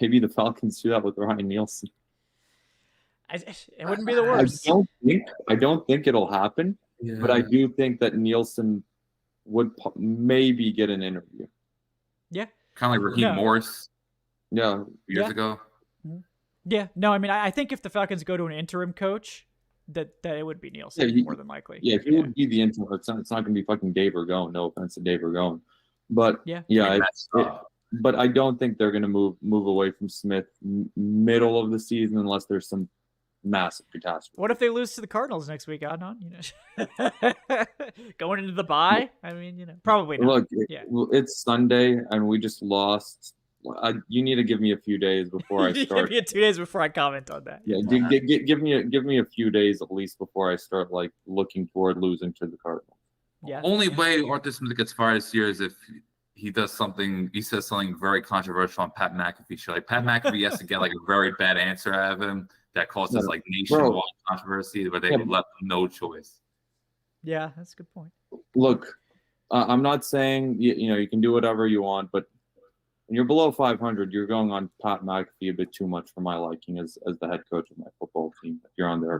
Maybe the Falcons do that with Ryan Nielsen. It wouldn't be the worst. I don't think it'll happen. Yeah. But I do think that Nielsen would maybe get an interview. Yeah. Kind of like Raheem Morris. Yeah. Years ago. Yeah. No, I mean, I think if the Falcons go to an interim coach, that it would be Nielsen more than likely. Yeah, he would be the interim. It's not going to be fucking Dave Ragone. No offense to Dave Ragone. But but I don't think they're going to move away from Smith middle of the season unless there's some massive catastrophe. What if they lose to the Cardinals next week, Adnan? Going into the bye? I mean, probably not. Look, it's Sunday and we just lost. You need to give me a few days before I start. Give me 2 days before I comment on that. Yeah, give me a few days at least before I start like looking toward losing to the Cardinals. Yeah. Only way Arthur Smith gets fired this year is if he does something. He says something very controversial on Pat McAfee show. Like Pat McAfee has to get like a very bad answer out of him that causes like nationwide controversy, but they left him no choice. Yeah, that's a good point. Look, I'm not saying you can do whatever you want, but when you're below 500, you're going on Pat McAfee a bit too much for my liking as the head coach of my football team. If you're on there,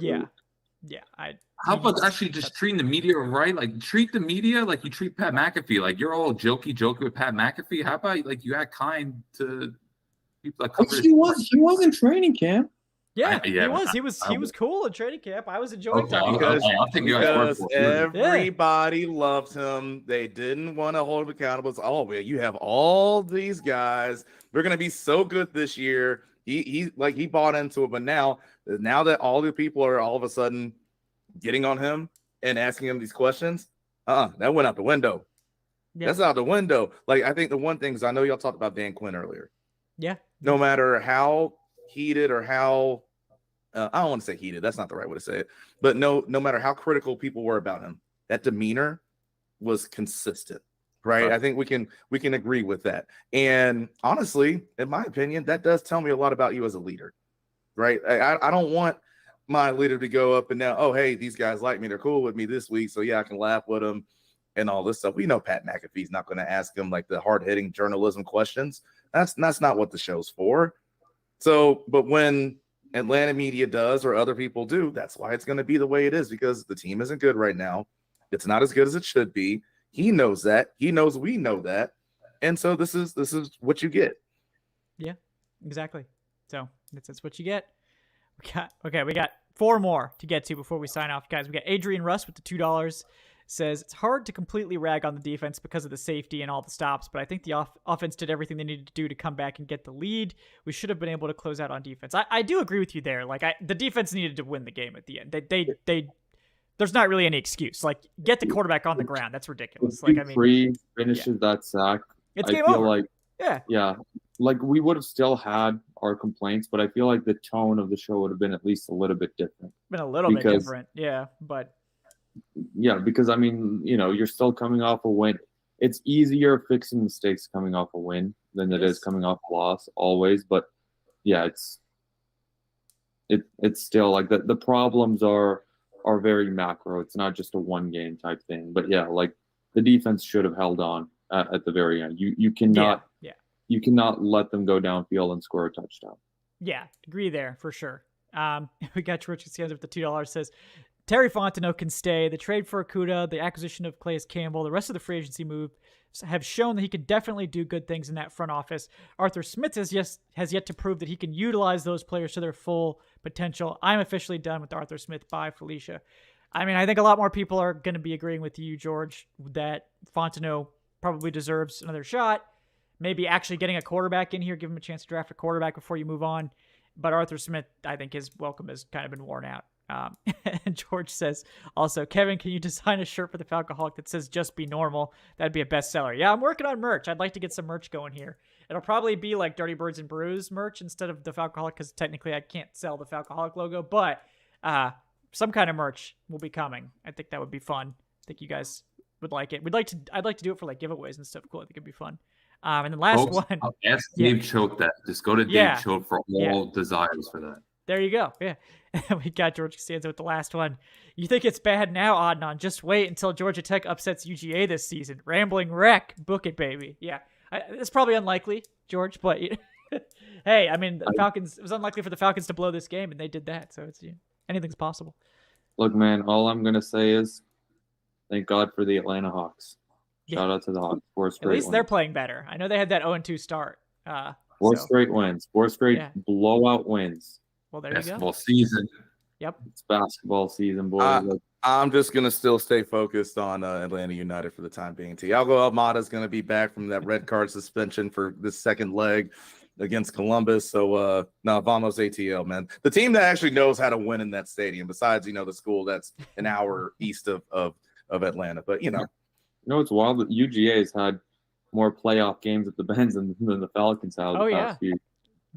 How about actually just treating the media right? Like treat the media like you treat Pat McAfee. Like you're all jokey with Pat McAfee. How about like you act kind to people that cover? He was in training camp. Yeah, he was cool at training camp. I was enjoying that because everybody loved him. They didn't want to hold him accountable. Oh, you have all these guys. They're going to be so good this year. He bought into it, but now that all the people are all of a sudden getting on him and asking him these questions, that went out the window. Yeah. That's out the window. Like I think the one thing is I know y'all talked about Dan Quinn earlier. Yeah. No matter how heated or how I don't want to say heated, that's not the right way to say it, but no matter how critical people were about him, that demeanor was consistent, right? I think we can agree with that. And honestly, in my opinion, that does tell me a lot about you as a leader, right? I don't want my leader to go up and down, oh, hey, these guys like me, they're cool with me this week, so yeah, I can laugh with them and all this stuff. We know Pat McAfee's not going to ask him like the hard-hitting journalism questions. That's not what the show's for. So, but when Atlanta media does or other people do, that's why it's going to be the way it is, because the team isn't good right now. It's not as good as it should be. He knows that. He knows we know that. And so this is what you get. Yeah, exactly. So that's what you get. We got 4 more to get to before we sign off, guys. We got Adrian Russ with the $2. says it's hard to completely rag on the defense because of the safety and all the stops, but I think the offense did everything they needed to do to come back and get the lead. We should have been able to close out on defense. I do agree with you there. Like the defense needed to win the game at the end. They there's not really any excuse. Like get the quarterback on the ground. That's ridiculous. Like I mean, Free finishes that sack. It's I game feel over. like yeah. Like we would have still had our complaints, but I feel like the tone of the show would have been at least a little bit different. Been a little bit different. Yeah, but because I mean, you're still coming off a win. It's easier fixing mistakes coming off a win than it is coming off a loss always. But yeah, it's still like the problems are very macro. It's not just a one game type thing. But yeah, like the defense should have held on at the very end. You cannot you cannot let them go downfield and score a touchdown. Yeah, agree there for sure. We got George Costanza with the $2 says Terry Fontenot can stay. The trade for Okudah, the acquisition of Calais Campbell, the rest of the free agency moves have shown that he can definitely do good things in that front office. Arthur Smith has yet to prove that he can utilize those players to their full potential. I'm officially done with Arthur Smith. Bye, Felicia. I mean, I think a lot more people are going to be agreeing with you, George, that Fontenot probably deserves another shot. Maybe actually getting a quarterback in here, give him a chance to draft a quarterback before you move on. But Arthur Smith, I think his welcome has kind of been worn out. And George says also, Kevin, can you design a shirt for the Falcoholic that says just be normal? That'd be a bestseller. Yeah, I'm working on merch. I'd like to get some merch going here. It'll probably be like Dirty Birds and Brews merch instead of the Falcoholic, because technically I can't sell the Falcoholic logo, but some kind of merch will be coming. I think that would be fun. I think you guys would like it. I'd like to do it for like giveaways and stuff. Cool. I think it'd be fun. And then last one. I'll ask Dave Choke that. Just go to Dave Choke for all desires for that. There you go. Yeah. We got George Costanza with the last one. You think it's bad now, Adnan? Just wait until Georgia Tech upsets UGA this season. Rambling wreck. Book it, baby. Yeah. It's probably unlikely, George, but hey, I mean, the Falcons, it was unlikely for the Falcons to blow this game, and they did that. So it's anything's possible. Look, man, all I'm going to say is thank God for the Atlanta Hawks. Shout out to the Hawks. 4 straight At least wins. they're playing better. I know they had that 0-2 start. 4 straight wins. 4 straight blowout wins. Well, there basketball you go. Season. Yep. It's basketball season, boys. I'm just going to still stay focused on Atlanta United for the time being. Thiago Almada's going to be back from that red card suspension for this second leg against Columbus. So, vamos ATL, man. The team that actually knows how to win in that stadium, besides, the school that's an hour east of Atlanta. But, it's wild that UGA has had more playoff games at the Benz than the Falcons have the past few.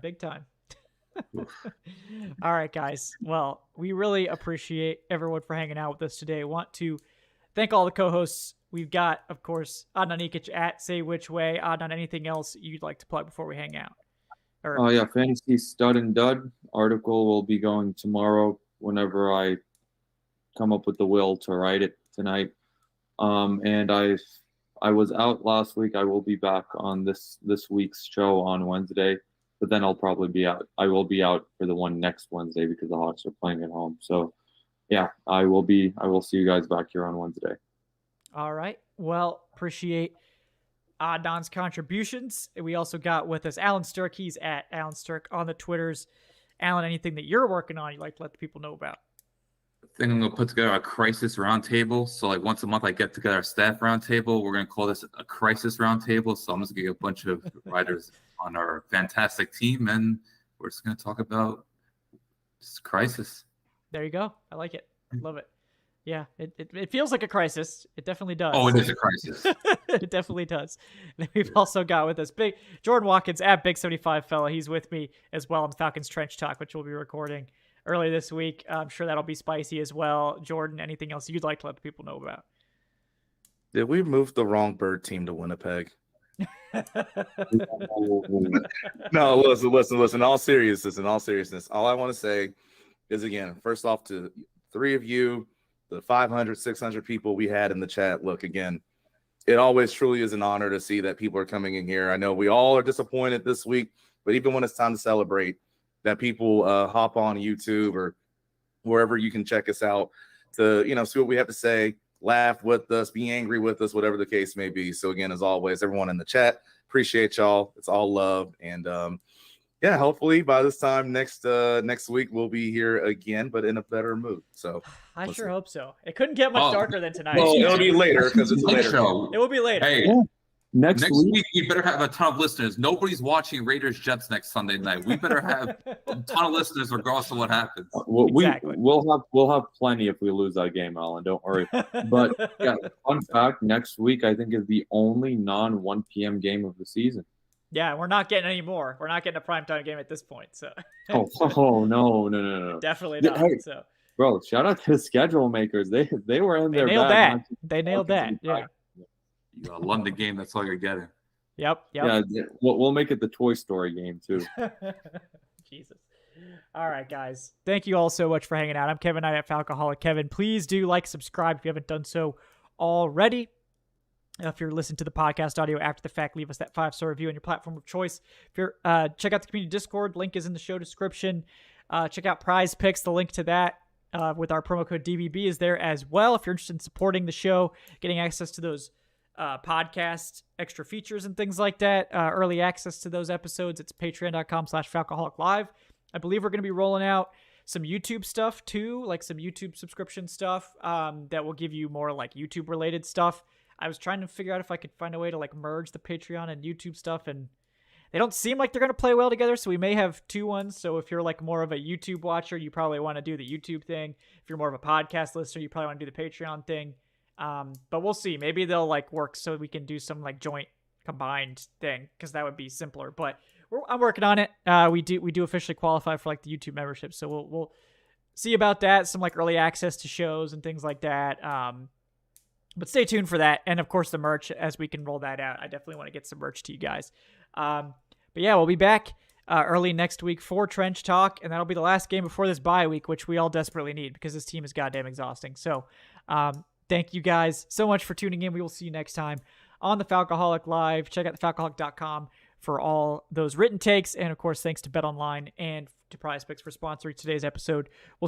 Big time. All right, guys. Well, we really appreciate everyone for hanging out with us today. I want to thank all the co-hosts. We've got, of course, Adnan Ikic at Say Which Way. Adnan, anything else you'd like to plug before we hang out? Fantasy Stud and Dud article will be going tomorrow whenever I come up with the will to write it tonight. And I was out last week. I will be back on this week's show on Wednesday. But then I'll probably be out. I will be out for the one next Wednesday because the Hawks are playing at home. So, yeah, I will see you guys back here on Wednesday. All right. Well, appreciate Adnan's contributions. We also got with us Alan Strk. He's at Alan Strk on the Twitters. Alan, anything that you're working on you'd like to let the people know about? I think I'm going to put together a crisis roundtable. So, like, once a month I get together a staff roundtable. We're going to call this a crisis roundtable. So I'm just going to get a bunch of writers on our fantastic team, and we're just going to talk about this crisis. There you go. I like it. Love it. Yeah, it feels like a crisis. It definitely does. Oh, it is a crisis. It definitely does. And then we've also got with us Jordan Watkins at Big 75 Fella. He's with me as well on the Falcons Trench Talk, which we'll be recording early this week. I'm sure that'll be spicy as well. Jordan, anything else you'd like to let the people know about? Did we move the wrong bird team to Winnipeg? No, listen. In all seriousness, all I want to say is, again, first off, to 3 of you, the 500, 600 people we had in the chat. Look, again, it always truly is an honor to see that people are coming in here. I know we all are disappointed this week, but even when it's time to celebrate, that people hop on YouTube or wherever you can check us out to, see what we have to say, laugh with us, be angry with us, whatever the case may be. So again, as always, everyone in the chat, appreciate y'all. It's all love. And yeah, hopefully by this time next week we'll be here again, but in a better mood. So I let's sure see. hope so. It couldn't get much darker than tonight. Well, it'll be later because it's a later show. It will be later. Hey, yeah. Next week we better have a ton of listeners. Nobody's watching Raiders Jets next Sunday night. We better have a ton of listeners regardless of what happens. Exactly. We'll have plenty if we lose that game, Alan. Don't worry. But yeah, fun fact: next week I think is the only non-1 p.m. game of the season. Yeah, we're not getting any more. We're not getting a primetime game at this point. So. No. Definitely not. Hey, so. Bro, shout out to the schedule makers. They were in there. They nailed that. Yeah. You got a London game. That's all you're getting. Yep. Yeah, we'll make it the Toy Story game too. Jesus. All right, guys. Thank you all so much for hanging out. I'm Kevin Knight at Falcoholic Kevin. Please do like, subscribe if you haven't done so already. If you're listening to the podcast audio after the fact, leave us that 5-star review on your platform of choice. If you're check out the community Discord, link is in the show description. Check out Prize Picks, the link to that with our promo code DVB is there as well. If you're interested in supporting the show, getting access to those podcast extra features and things like that, early access to those episodes, it's patreon.com/Falcoholic Live. I believe we're going to be rolling out some YouTube stuff too, like some YouTube subscription stuff that will give you more like YouTube related stuff. I was trying to figure out if I could find a way to like merge the Patreon and YouTube stuff, and they don't seem like they're going to play well together, so we may have two ones. So if you're like more of a YouTube watcher, you probably want to do the YouTube thing. If you're more of a podcast listener, you probably want to do the Patreon thing. But we'll see. Maybe they'll like work so we can do some like joint combined thing, because that would be simpler. But I'm working on it. We do officially qualify for like the YouTube membership, so we'll see about that. Some like early access to shows and things like that. But stay tuned for that, and of course the merch as we can roll that out. I definitely want to get some merch to you guys. But yeah, we'll be back early next week for Trench Talk, and that'll be the last game before this bye week, which we all desperately need because this team is goddamn exhausting. So thank you guys so much for tuning in. We will see you next time on the Falcoholic Live. Check out thefalcoholic.com for all those written takes, and of course thanks to BetOnline and to Prize Picks for sponsoring today's episode. We'll